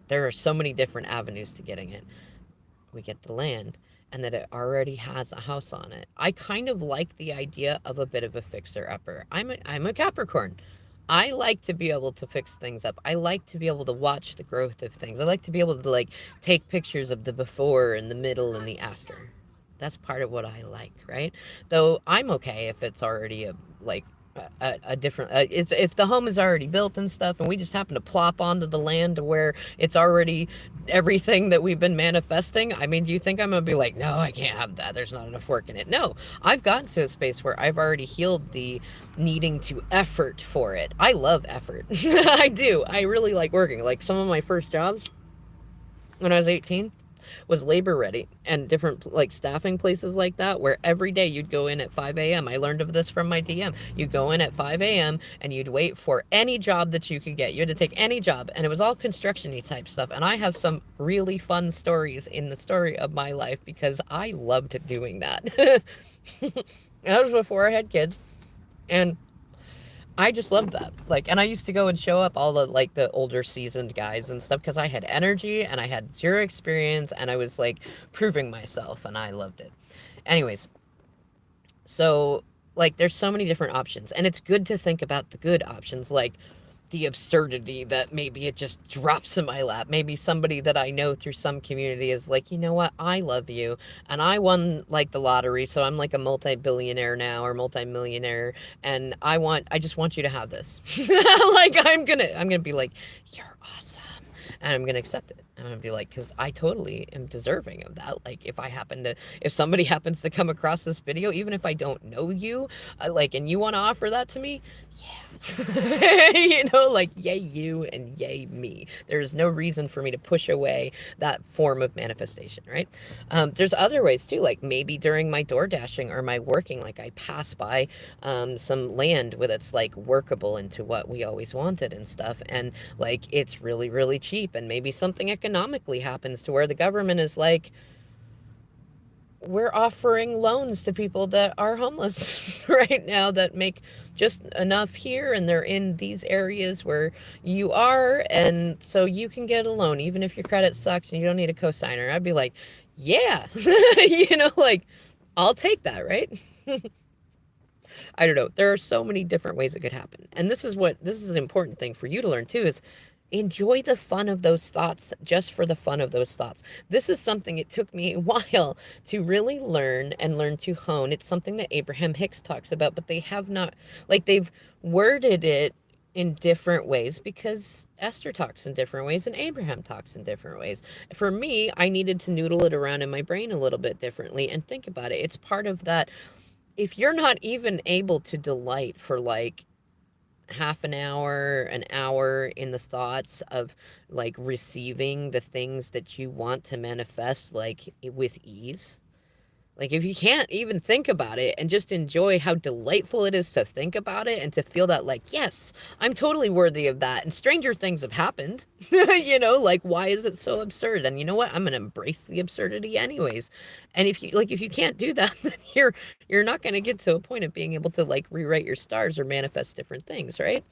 there are so many different avenues to getting it. We get the land, and that it already has a house on it. I kind of like the idea of a bit of a fixer-upper. I'm a Capricorn. I like to be able to fix things up. I like to be able to watch the growth of things. I like to be able to like take pictures of the before and the middle and the after. That's part of what I like, right? Though I'm okay if it's already a like a different it's if the home is already built and stuff, and we just happen to plop onto the land to where it's already everything that we've been manifesting. I mean, do you think I'm gonna be like, no, I can't have that, there's not enough work in it? No, I've gotten to a space where I've already healed the needing to effort for it. I love effort. I do. I really like working. Like, some of my first jobs when I was 18 was labor ready, and different like staffing places like that, where every day you'd go in at 5 a.m. I learned of this from my DM. You'd go in at 5 a.m. and you'd wait for any job that you could get. You had to take any job, and it was all construction-y type stuff. And I have some really fun stories in the story of my life, because I loved doing that. That was before I had kids, and I just loved that. Like, and I used to go and show up all the like the older seasoned guys and stuff, because I had energy and I had zero experience, and I was like proving myself, and I loved it. Anyways, so like, there's so many different options, and it's good to think about the good options, like the absurdity that maybe it just drops in my lap. Maybe somebody that I know through some community is like, you know what, I love you, and I won like the lottery, so I'm like a multi-billionaire now, or multi-millionaire, and I just want you to have this. Like, I'm gonna be like, you're awesome, and I'm gonna accept it. I'm gonna be like, because I totally am deserving of that. Like, if somebody happens to come across this video, even if I don't know you, like, and you want to offer that to me, yeah, Like, yay you and yay me. There's no reason for me to push away that form of manifestation, right? There's other ways too, like maybe during my door dashing or my working, like I pass by some land with it's like workable into what we always wanted and stuff. And like it's really, really cheap. And maybe something economically happens to where the government is like, we're offering loans to people that are homeless right now that make just enough here and they're in these areas where you are, and so you can get a loan even if your credit sucks and you don't need a cosigner. I'd be like, yeah. Like, I'll take that, right? I don't know. There are so many different ways it could happen. And this is an important thing for you to learn too is enjoy the fun of those thoughts just for the fun of those thoughts. This is something it took me a while to really learn and learn to hone. It's something that Abraham Hicks talks about, but they have not, like, they've worded it in different ways because Esther talks in different ways and Abraham talks in different ways. For me, I needed to noodle it around in my brain a little bit differently and think about it. It's part of that. If you're not even able to delight for like half an hour in the thoughts of like receiving the things that you want to manifest like with ease, like if you can't even think about it and just enjoy how delightful it is to think about it and to feel that like, yes, I'm totally worthy of that. And stranger things have happened. Like why is it so absurd? And you know what? I'm going to embrace the absurdity anyways. And if you can't do that, then you're not going to get to a point of being able to like rewrite your stars or manifest different things, right?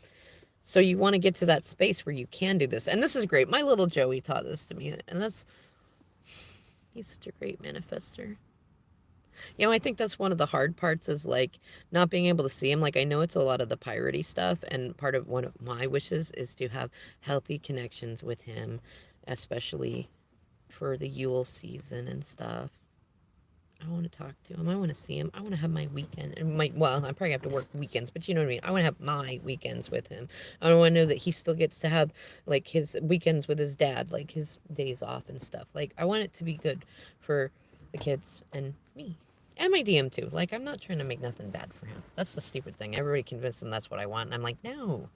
So you want to get to that space where you can do this. And this is great. My little Joey taught this to me, and he's such a great manifester. I think that's one of the hard parts is like not being able to see him. Like I know it's a lot of the piratey stuff, and part of one of my wishes is to have healthy connections with him, especially for the Yule season and stuff. I want to talk to him. I want to see him. I want to have my weekend. Well, I probably have to work weekends, but you know what I mean. I want to have my weekends with him. I want to know that he still gets to have like his weekends with his dad, like his days off and stuff. Like I want it to be good for the kids and me. And my DM too. Like I'm not trying to make nothing bad for him. That's the stupid thing. Everybody convinced him that's what I want. And I'm like, no.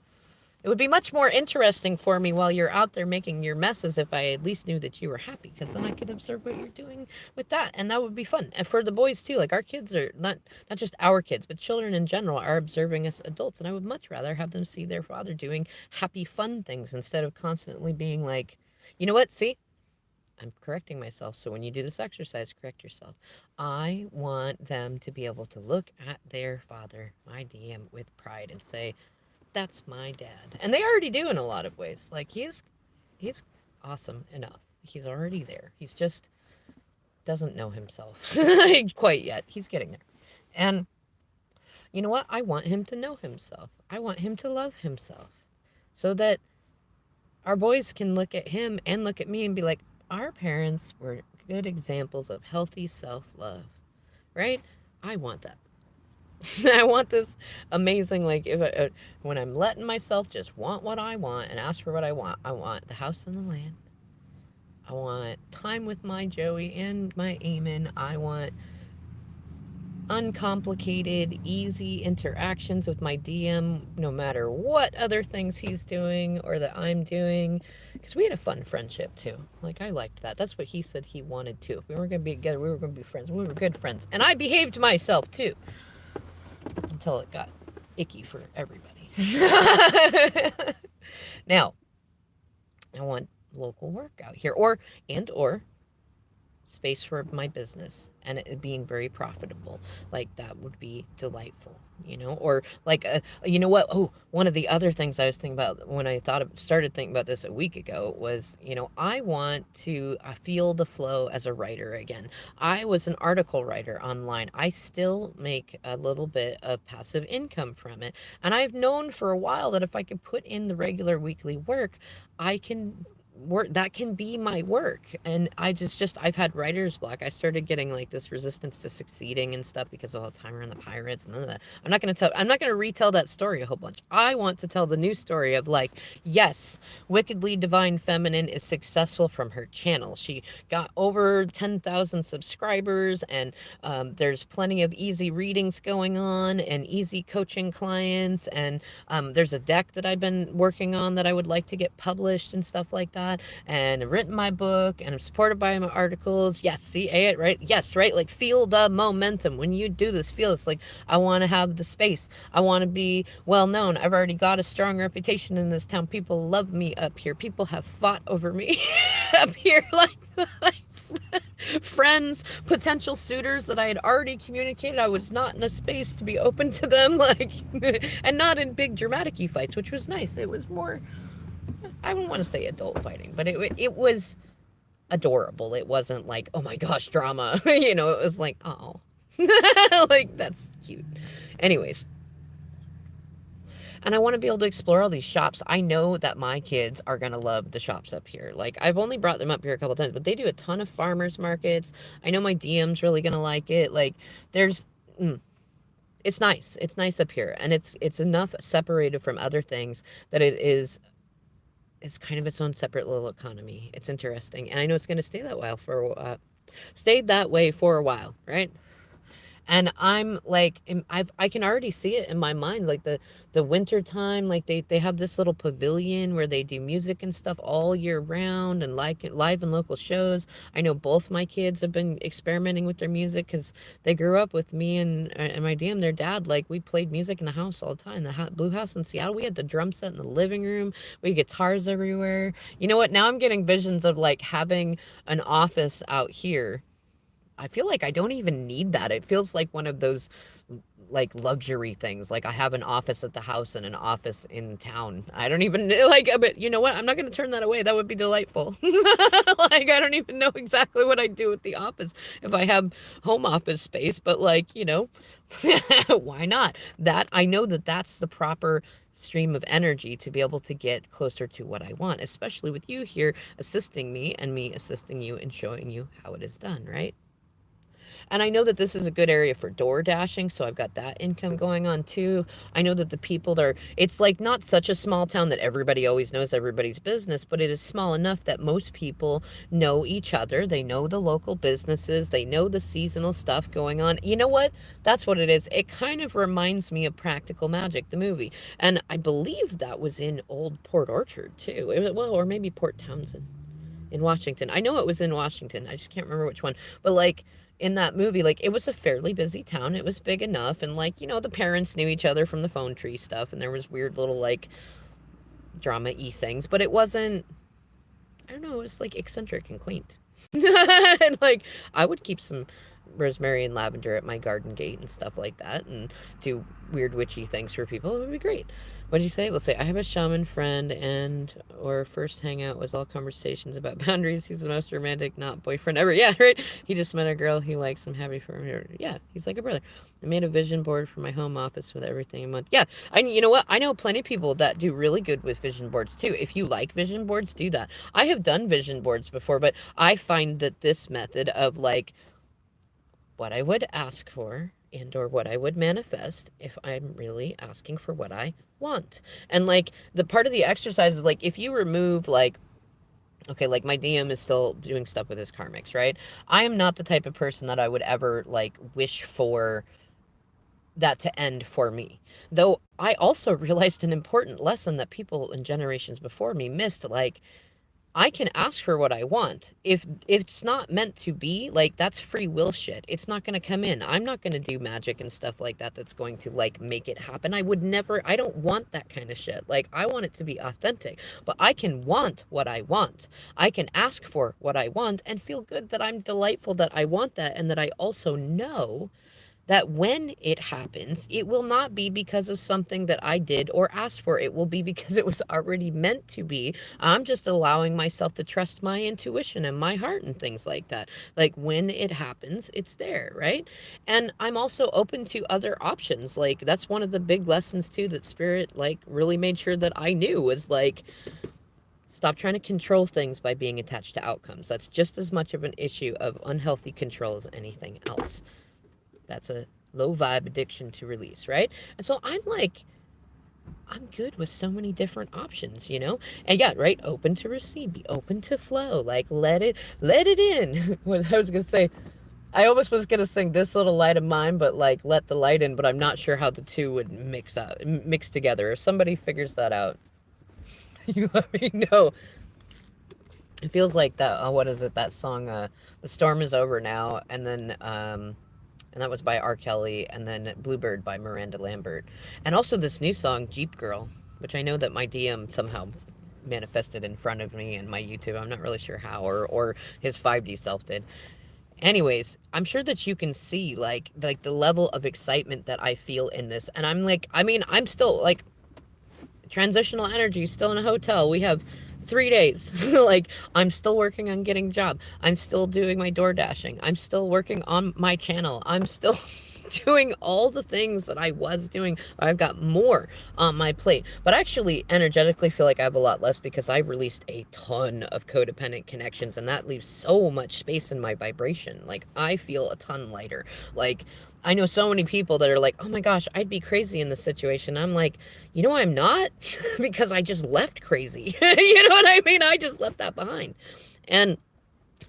It would be much more interesting for me while you're out there making your messes if I at least knew that you were happy, because then I could observe what you're doing with that, and that would be fun. And for the boys too, like our kids are not just our kids, but children in general are observing us adults, and I would much rather have them see their father doing happy, fun things instead of constantly being like, you know what? See, I'm correcting myself. So when you do this exercise, correct yourself. I want them to be able to look at their father, my DM, with pride and say, that's my dad. And they already do in a lot of ways. Like he's awesome enough. He's already there. He's just doesn't know himself quite yet. He's getting there. And you know what? I want him to know himself. I want him to love himself. So that our boys can look at him and look at me and be like, our parents were good examples of healthy self-love. Right? I want that. I want this amazing, like, when I'm letting myself just want what I want and ask for what I want the house and the land. I want time with my Joey and my Eamon. I want uncomplicated, easy interactions with my DM, no matter what other things he's doing or that I'm doing. Because we had a fun friendship too. Like, I liked that. That's what he said he wanted too. If we weren't going to be together, we were going to be friends. We were good friends. And I behaved myself too. Until it got icky for everybody. Now, I want local work out here, or space for my business and it being very profitable. Like that would be delightful, or like, you know what? Oh, one of the other things I was thinking about when I started thinking about this a week ago was, I want to feel the flow as a writer again. I was an article writer online. I still make a little bit of passive income from it. And I've known for a while that if I could put in the regular weekly work, I can work, that can be my work. And I've had writer's block. I started getting like this resistance to succeeding and stuff because of all the time around the pirates and none of that. I'm not gonna retell that story a whole bunch. I want to tell the new story of like, yes, Wickedly Divine Feminine is successful from her channel. She got over 10,000 subscribers, and there's plenty of easy readings going on and easy coaching clients, and there's a deck that I've been working on that I would like to get published and stuff like that. And I've written my book, and I'm supported by my articles. Yes, see, right? Yes, right? Like, feel the momentum. When you do this, feel it's like, I want to have the space. I want to be well known. I've already got a strong reputation in this town. People love me up here. People have fought over me up here. Like friends, potential suitors that I had already communicated. I was not in a space to be open to them, like, and not in big dramatic fights, which was nice. It was more, I wouldn't want to say adult fighting, but it was adorable. It wasn't like, oh my gosh, drama. You know, it was like, oh, like, that's cute. Anyways, and I want to be able to explore all these shops. I know that my kids are going to love the shops up here. Like, I've only brought them up here a couple times, but they do a ton of farmers markets. I know my DM's really going to like it. Like, there's, it's nice. It's nice up here. And it's enough separated from other things that it's kind of its own separate little economy. It's interesting. And I know it's going to stay that stayed that way for a while, right? And I'm like, I can already see it in my mind, like the winter time, like they have this little pavilion where they do music and stuff all year round, and like live and local shows. I know both my kids have been experimenting with their music because they grew up with me and my their dad. Like, we played music in the house all the time. The Blue House in Seattle, we had the drum set in the living room. We had guitars everywhere. You know what? Now I'm getting visions of like having an office out here. I feel like I don't even need that. It feels like one of those like luxury things. Like, I have an office at the house and an office in town. I don't even like, but you know what? I'm not going to turn that away. That would be delightful. Like, I don't even know exactly what I'd do with the office if I have home office space, but like, you know, why not? That I know that that's the proper stream of energy to be able to get closer to what I want, especially with you here assisting me and me assisting you and showing you how it is done, right? And I know that this is a good area for door dashing, so I've got that income going on too. I know that the people are, it's like not such a small town that everybody always knows everybody's business, but it is small enough that most people know each other. They know the local businesses, they know the seasonal stuff going on. You know what? That's what it is. It kind of reminds me of Practical Magic, the movie. And I believe that was in Old Port Orchard too. Well, or maybe Port Townsend in Washington. I know it was in Washington. I just can't remember which one. But like, in that movie, like, it was a fairly busy town. It was big enough, and like, you know, the parents knew each other from the phone tree stuff, and there was weird little like drama-y things, but it wasn't, I don't know, it was like eccentric and quaint. And like, I would keep some rosemary and lavender at my garden gate and stuff like that, and do weird witchy things for people. It would be great. What did you say? Let's say I have a shaman friend, and our first hangout was all conversations about boundaries. He's the most romantic not boyfriend ever. Yeah, right. He just met a girl he likes. I'm happy for him. Yeah, he's like a brother. I made a vision board for my home office with everything in month. Yeah, you know what? I know plenty of people that do really good with vision boards too. If you like vision boards, do that. I have done vision boards before, but I find that this method of like what I would ask for and or what I would manifest if I'm really asking for what I want. And like, the part of the exercise is like, if you remove like, okay, like my DM is still doing stuff with his karmics, right? I am not the type of person that I would ever like wish for that to end for me. Though I also realized an important lesson that people in generations before me missed. Like, I can ask for what I want. If it's not meant to be, like, that's free will shit. It's not going to come in. I'm not going to do magic and stuff like that that's going to like make it happen. I would never, I don't want that kind of shit. Like, I want it to be authentic. But I can want what I want. I can ask for what I want and feel good that I'm delightful that I want that, and that I also know that when it happens, it will not be because of something that I did or asked for. It will be because it was already meant to be. I'm just allowing myself to trust my intuition and my heart and things like that. Like, when it happens, it's there, right? And I'm also open to other options. Like, that's one of the big lessons too that Spirit like really made sure that I knew was like, Stop trying to control things by being attached to outcomes. That's just as much of an issue of unhealthy control as anything else. That's a low vibe addiction to release, right? And so I'm like, I'm good with so many different options, you know? And yeah, right, open to receive, be open to flow. Like let it in. What I was gonna say, I almost was gonna sing This Little Light of Mine, but like let the light in, but I'm not sure how the two would mix together. If somebody figures that out, you let me know. It feels like that. What is it? That song, "The Storm Is Over Now," and that was by R. Kelly, and then "Bluebird" by Miranda Lambert, and also this new song, "Jeep Girl," which I know that my DM somehow manifested in front of me in my YouTube. I'm not really sure how, or his 5D self did. Anyways, I'm sure that you can see like the level of excitement that I feel in this, and I'm like, I mean, I'm still like transitional energy, still in a hotel. We have 3 days. Like, I'm still working on getting a job. I'm still doing my door dashing. I'm still working on my channel. I'm still doing all the things that I was doing. I've got more on my plate. But I actually energetically feel like I have a lot less because I released a ton of codependent connections, and that leaves so much space in my vibration. Like, I feel a ton lighter. Like, I know so many people that are like, oh my gosh, I'd be crazy in this situation. I'm like, you know, I'm not because I just left crazy. You know what I mean? I just left that behind. And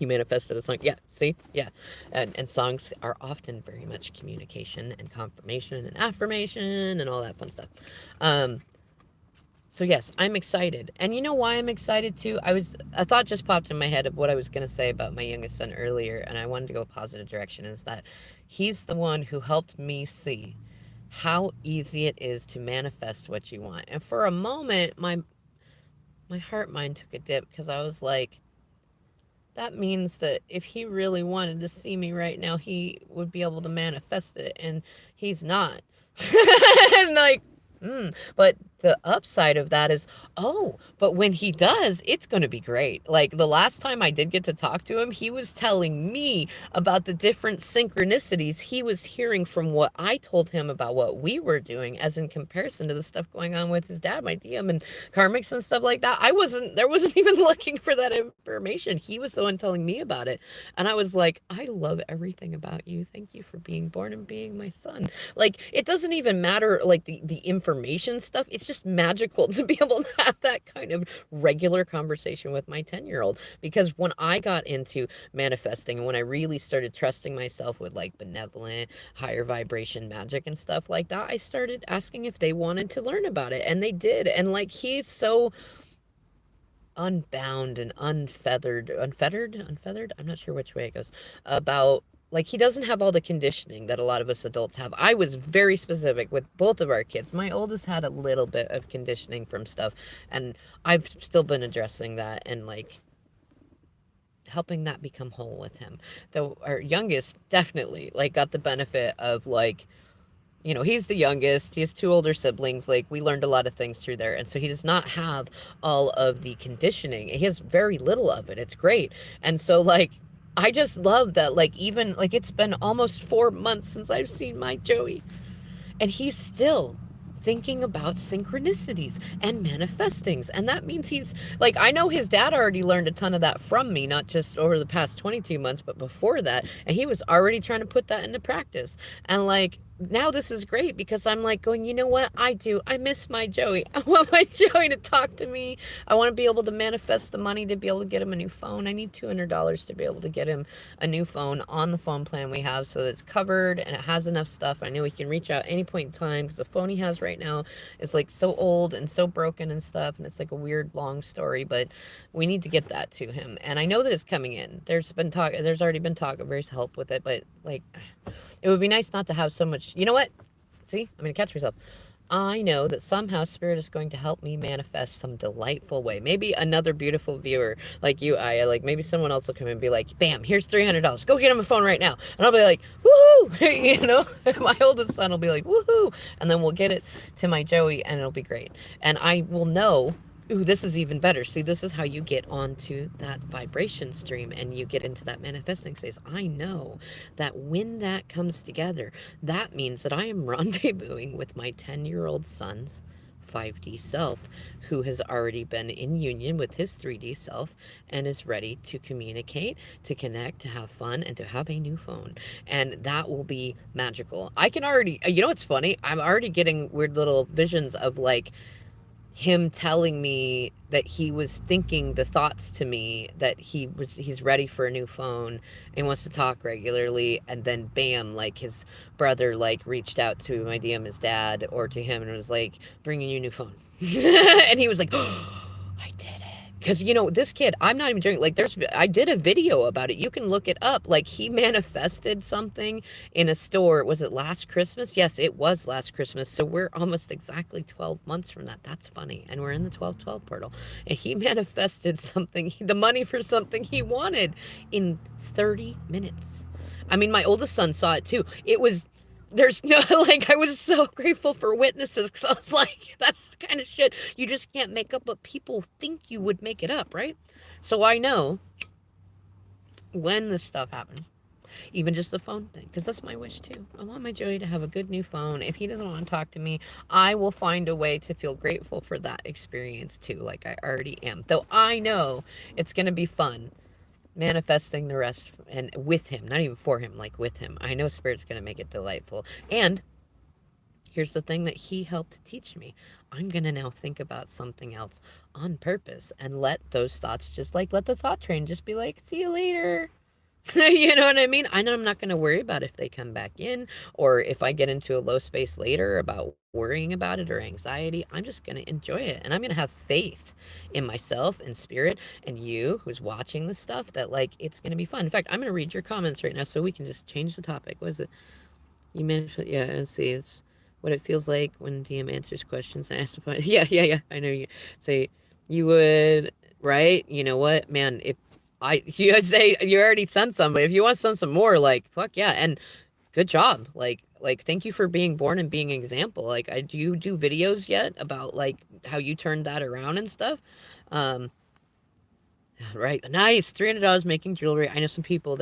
you manifested a song. Yeah, see? Yeah. And songs are often very much communication and confirmation and affirmation and all that fun stuff. Um, so yes, I'm excited. And you know why I'm excited too? A thought just popped in my head of what I was going to say about my youngest son earlier, and I wanted to go a positive direction, is that he's the one who helped me see how easy it is to manifest what you want. And for a moment, my heart mind took a dip because I was like, that means that if he really wanted to see me right now, he would be able to manifest it, and he's not. And like, but the upside of that is, oh, but when he does, it's going to be great. Like the last time I did get to talk to him, he was telling me about the different synchronicities he was hearing from what I told him about what we were doing, as in comparison to the stuff going on with his dad, my DM, and karmics and stuff like that. There wasn't even looking for that information. He was the one telling me about it. And I was like, I love everything about you. Thank you for being born and being my son. Like, it doesn't even matter, like, the information stuff. It's just magical to be able to have that kind of regular conversation with my 10-year-old. Because when I got into manifesting and when I really started trusting myself with, like, benevolent, higher vibration magic and stuff like that, I started asking if they wanted to learn about it. And they did. And, like, he's so unbound and unfettered, I'm not sure which way it goes, about, like, he doesn't have all the conditioning that a lot of us adults have. I was very specific with both of our kids. My oldest had a little bit of conditioning from stuff, and I've still been addressing that and, like, helping that become whole with him. Though our youngest definitely, like, got the benefit of, like, you know, he's the youngest. He has two older siblings. Like, we learned a lot of things through there. And so he does not have all of the conditioning. He has very little of it. It's great. And so, like, I just love that, like, even, like, it's been almost 4 months since I've seen my Joey. And he's still thinking about synchronicities and manifestings. And that means he's, like, I know his dad already learned a ton of that from me, not just over the past 22 months, but before that. And he was already trying to put that into practice. And, like, now this is great because I'm like going, you know what? I miss my Joey. I want my Joey to talk to me. I want to be able to manifest the money to be able to get him a new phone. I need $200 to be able to get him a new phone on the phone plan we have so that it's covered and it has enough stuff. I know he can reach out any point in time because the phone he has right now is, like, so old and so broken and stuff. And it's like a weird long story, but we need to get that to him. And I know that it's coming in. There's already been talk of various help with it, but, like, it would be nice not to have so much. You know what? See, I'm going to catch myself. I know that somehow Spirit is going to help me manifest some delightful way. Maybe another beautiful viewer like you, Aya. Like, maybe someone else will come and be like, bam, here's $300. Go get him a phone right now. And I'll be like, woohoo! You know, my oldest son will be like, woohoo! And then we'll get it to my Joey and it'll be great. And I will know, ooh, this is even better. See, this is how you get onto that vibration stream and you get into that manifesting space. I know that when that comes together, that means that I am rendezvousing with my 10-year-old son's 5D self who has already been in union with his 3D self and is ready to communicate, to connect, to have fun, and to have a new phone. And that will be magical. I can already, you know what's funny? I'm already getting weird little visions of like him telling me that he was thinking the thoughts to me that he's ready for a new phone and wants to talk regularly, and then bam, like his brother like reached out to my DM, his dad, or to him, and was like, bringing you a new phone. And he was like, oh, I did it. Because, you know, this kid, I'm not even joking. Like, I did a video about it. You can look it up. Like, he manifested something in a store. Was it last Christmas? Yes, it was last Christmas. So we're almost exactly 12 months from that. That's funny. And we're in the 12/12 portal. And he manifested something, the money for something he wanted in 30 minutes. I mean, my oldest son saw it too. It was there's no like I was so grateful for witnesses because I was like, that's the kind of shit you just can't make up, but people think you would make it up, right? So I know when this stuff happens, even just the phone thing, because that's my wish too. I want my Joey to have a good new phone. If he doesn't want to talk to me, I will find a way to feel grateful for that experience too, like I already am. Though I know it's gonna be fun manifesting the rest and with him, not even for him, like with him. I know Spirit's going to make it delightful. And here's the thing that he helped teach me. I'm going to now think about something else on purpose and let those thoughts just like let the thought train just be like, see you later. You know what I mean? I know I'm not going to worry about if they come back in or if I get into a low space later about worrying about it or anxiety. I'm just going to enjoy it. And I'm going to have faith in myself and spirit and you who's watching this stuff that like it's going to be fun. In fact, I'm going to read your comments right now so we can just change the topic. What is it? You mentioned, yeah, let's see. It's what it feels like when DM answers questions and asks about. Yeah. I know you say you would, right? You know what, man? If you'd say you already sent some, but if you want to send some more, like, fuck yeah. And good job. Thank you for being born and being an example. Like, do you do videos yet about like how you turned that around and stuff? Um, Right. Nice. $300 making jewelry. I know some people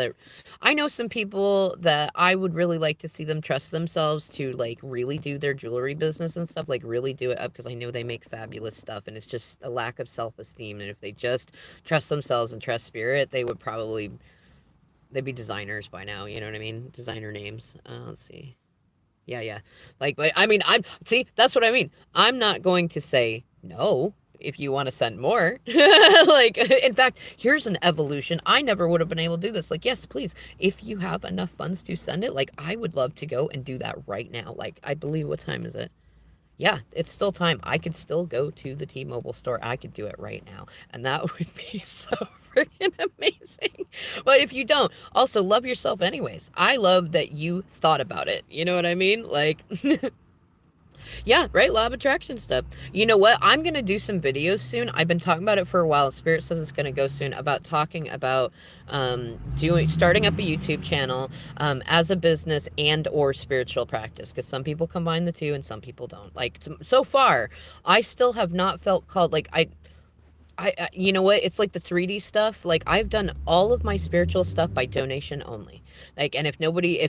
that I would really like to see them trust themselves to like really do their jewelry business and stuff, like really do it up because I know they make fabulous stuff and it's just a lack of self-esteem. And if they just trust themselves and trust spirit, they'd be designers by now. You know what I mean? Designer names. Let's see. Yeah. Like, but I mean, that's what I mean. I'm not going to say no if you want to send more. Like, in fact, here's an evolution. I never would have been able to do this. Like, yes, please, if you have enough funds to send it, like, I would love to go and do that right now. Like, I believe, what time is it? Yeah, it's still time. I could still go to the T-Mobile store. I could do it right now. And that would be so freaking amazing. But if you don't, also love yourself anyways. I love that you thought about it. You know what I mean? Like, yeah, right? Law of attraction stuff. You know what? I'm going to do some videos soon. I've been talking about it for a while. Spirit says it's going to go soon about talking about starting up a YouTube channel as a business and or spiritual practice, because some people combine the two and some people don't. Like, so far, I still have not felt called, like, you know what? It's like the 3D stuff. Like, I've done all of my spiritual stuff by donation only. Like, and if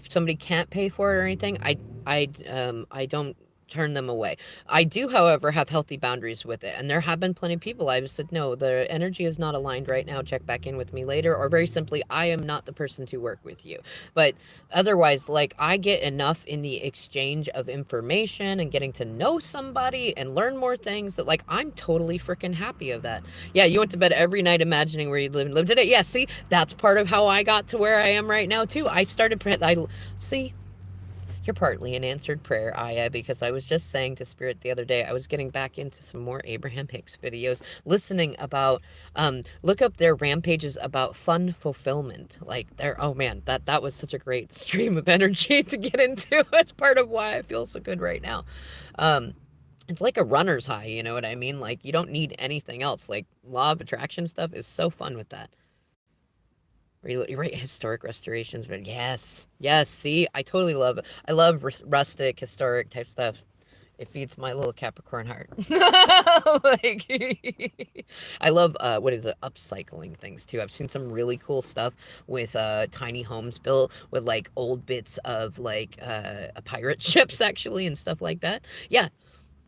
somebody can't pay for it or anything, I don't turn them away. I do, however, have healthy boundaries with it. And there have been plenty of people I've said, no, the energy is not aligned right now. Check back in with me later. Or very simply, I am not the person to work with you. But otherwise, like, I get enough in the exchange of information and getting to know somebody and learn more things that, like, I'm totally freaking happy of that. Yeah, you went to bed every night imagining where you live today. Yeah, see, that's part of how I got to where I am right now, too. See, you're partly an answered prayer, Aya, because I was just saying to Spirit the other day, I was getting back into some more Abraham Hicks videos, listening about, look up their rampages about fun fulfillment. Like, oh man, that was such a great stream of energy to get into. It's part of why I feel so good right now. It's like a runner's high, you know what I mean? Like, you don't need anything else. Like, law of attraction stuff is so fun with that. You're right, historic restorations, but yes, see, I totally love it. I love rustic, historic type stuff. It feeds my little Capricorn heart. Like, I love, what is it, upcycling things too. I've seen some really cool stuff with tiny homes built with like old bits of like pirate ships actually and stuff like that. Yeah,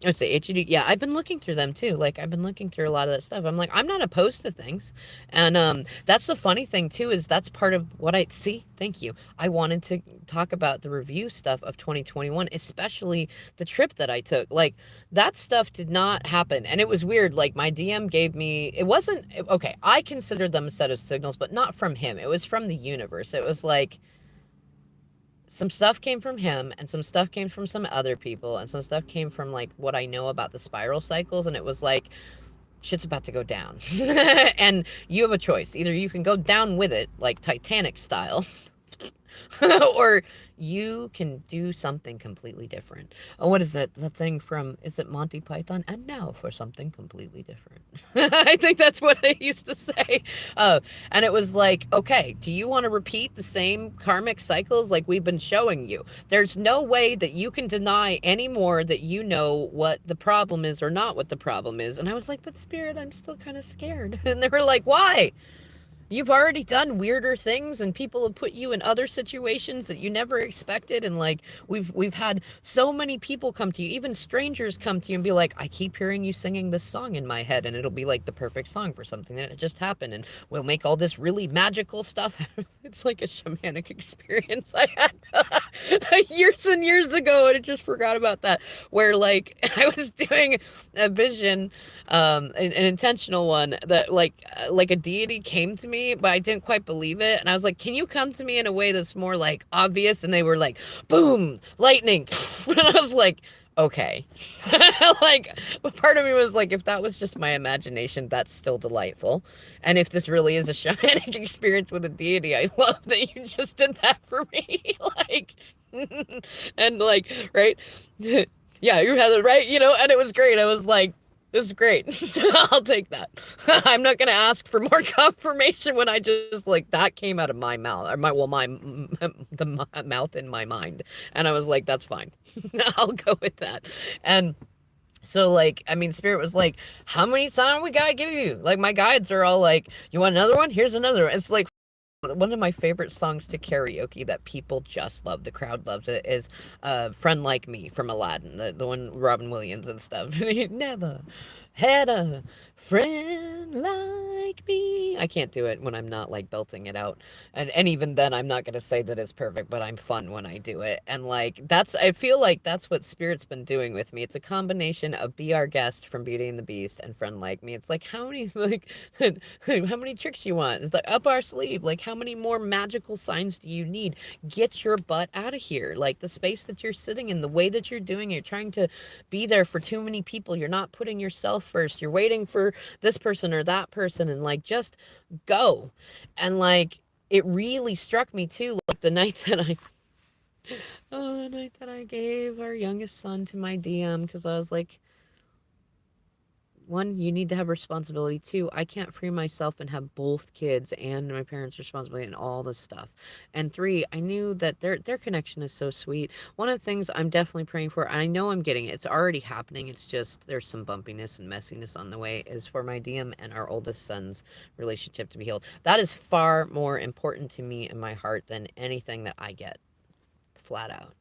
I'd say HUD. Yeah, I've been looking through them too. Like I've been looking through a lot of that stuff. I'm like, I'm not opposed to things, and that's the funny thing too is that's part of what I see. Thank you. I wanted to talk about the review stuff of 2021, especially the trip that I took. Like that stuff did not happen, and it was weird. Like my DM gave me. It wasn't okay. I considered them a set of signals, but not from him. It was from the universe. It was like some stuff came from him and some stuff came from some other people and some stuff came from like what I know about the spiral cycles, and it was like shit's about to go down. And you have a choice. Either you can go down with it like Titanic style or you can do something completely different. Oh, what is it? The thing from, is it Monty Python? And now for something completely different. I think that's what I used to say. And it was like, okay, do you want to repeat the same karmic cycles like we've been showing you? There's no way that you can deny anymore that you know what the problem is or not what the problem is. And I was like, but Spirit, I'm still kind of scared. And they were like, why? You've already done weirder things and people have put you in other situations that you never expected, and like we've had so many people come to you, even strangers come to you and be like, I keep hearing you singing this song in my head and it'll be like the perfect song for something that just happened, and we'll make all this really magical stuff. It's like a shamanic experience I had years and years ago, and I just forgot about that, where like I was doing a vision, an intentional one that like a deity came to me, but I didn't quite believe it. And I was like, can you come to me in a way that's more like obvious? And they were like, boom, lightning. And I was like, okay. Like, part of me was like, if that was just my imagination, that's still delightful. And if this really is a shamanic experience with a deity, I love that you just did that for me. Like, and like, right? Yeah, you had it right, and it was great. I was like, this is great. I'll take that. I'm not gonna ask for more confirmation when I just like that came out of my mouth, or the mouth in my mind, and I was like, that's fine. I'll go with that. And so like, I mean, Spirit was like, how many times we gotta give you? Like my guides are all like, you want another one? Here's another one. It's like one of my favorite songs to karaoke that people just love, the crowd loves it, is Friend Like Me from Aladdin, the one Robin Williams and stuff. Never had a friend like me. I can't do it when I'm not like belting it out. And even then I'm not gonna say that it's perfect, but I'm fun when I do it. And like I feel like that's what Spirit's been doing with me. It's a combination of Be Our Guest from Beauty and the Beast and Friend Like Me. It's like how many like how many tricks you want? It's like up our sleeve. Like how many more magical signs do you need? Get your butt out of here. Like the space that you're sitting in, the way that you're doing it, you're trying to be there for too many people. You're not putting yourself first. You're waiting for this person or that person, and like just go. And like it really struck me too, like the night that the night that I gave our youngest son to my DM, because I was like, one, you need to have responsibility. Two, I can't free myself and have both kids and my parents' responsibility and all this stuff. And three, I knew that their connection is so sweet. One of the things I'm definitely praying for, and I know I'm getting it, it's already happening, it's just there's some bumpiness and messiness on the way, is for my DM and our oldest son's relationship to be healed. That is far more important to me in my heart than anything that I get, flat out.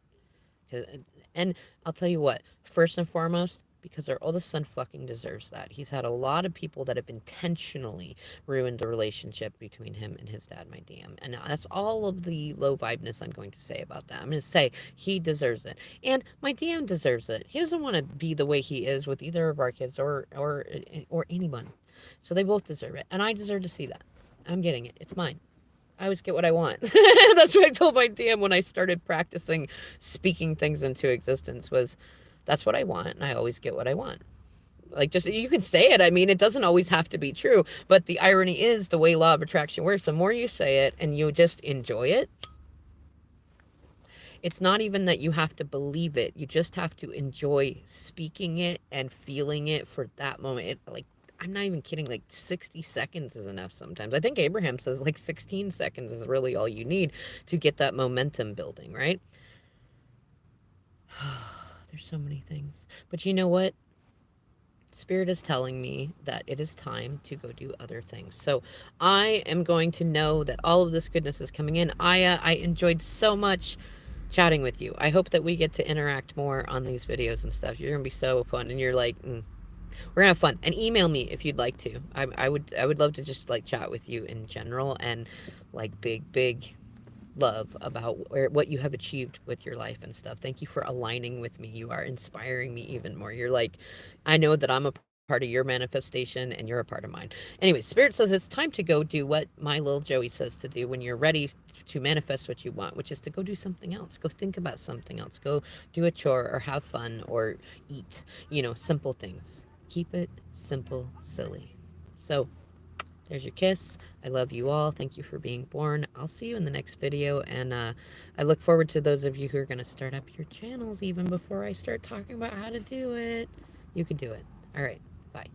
And I'll tell you what, first and foremost, because our oldest son fucking deserves that. He's had a lot of people that have intentionally ruined the relationship between him and his dad, my DM. And that's all of the low vibeness I'm going to say about that. I'm going to say he deserves it. And my DM deserves it. He doesn't want to be the way he is with either of our kids or anyone. So they both deserve it. And I deserve to see that. I'm getting it. It's mine. I always get what I want. That's what I told my DM when I started practicing speaking things into existence, was that's what I want, and I always get what I want. Like, just, you can say it. I mean, it doesn't always have to be true, but the irony is the way law of attraction works, the more you say it and you just enjoy it, it's not even that you have to believe it. You just have to enjoy speaking it and feeling it for that moment. Like, I'm not even kidding, like 60 seconds is enough sometimes. I think Abraham says like 16 seconds is really all you need to get that momentum building, right? There's so many things. But you know what? Spirit is telling me that it is time to go do other things. So I am going to know that all of this goodness is coming in. I enjoyed so much chatting with you. I hope that we get to interact more on these videos and stuff. You're gonna be so fun, and you're like, we're gonna have fun. And email me if you'd like to. I would love to just like chat with you in general and like big love about what you have achieved with your life and stuff. Thank you for aligning with me. You are inspiring me even more. You're like, I know that I'm a part of your manifestation and you're a part of mine. Anyway, Spirit says it's time to go do what my little Joey says to do when you're ready to manifest what you want, which is to go do something else. Go think about something else. Go do a chore or have fun or eat, simple things. Keep it simple, silly. So, there's your kiss. I love you all. Thank you for being born. I'll see you in the next video. And I look forward to those of you who are going to start up your channels even before I start talking about how to do it. You can do it. All right. Bye.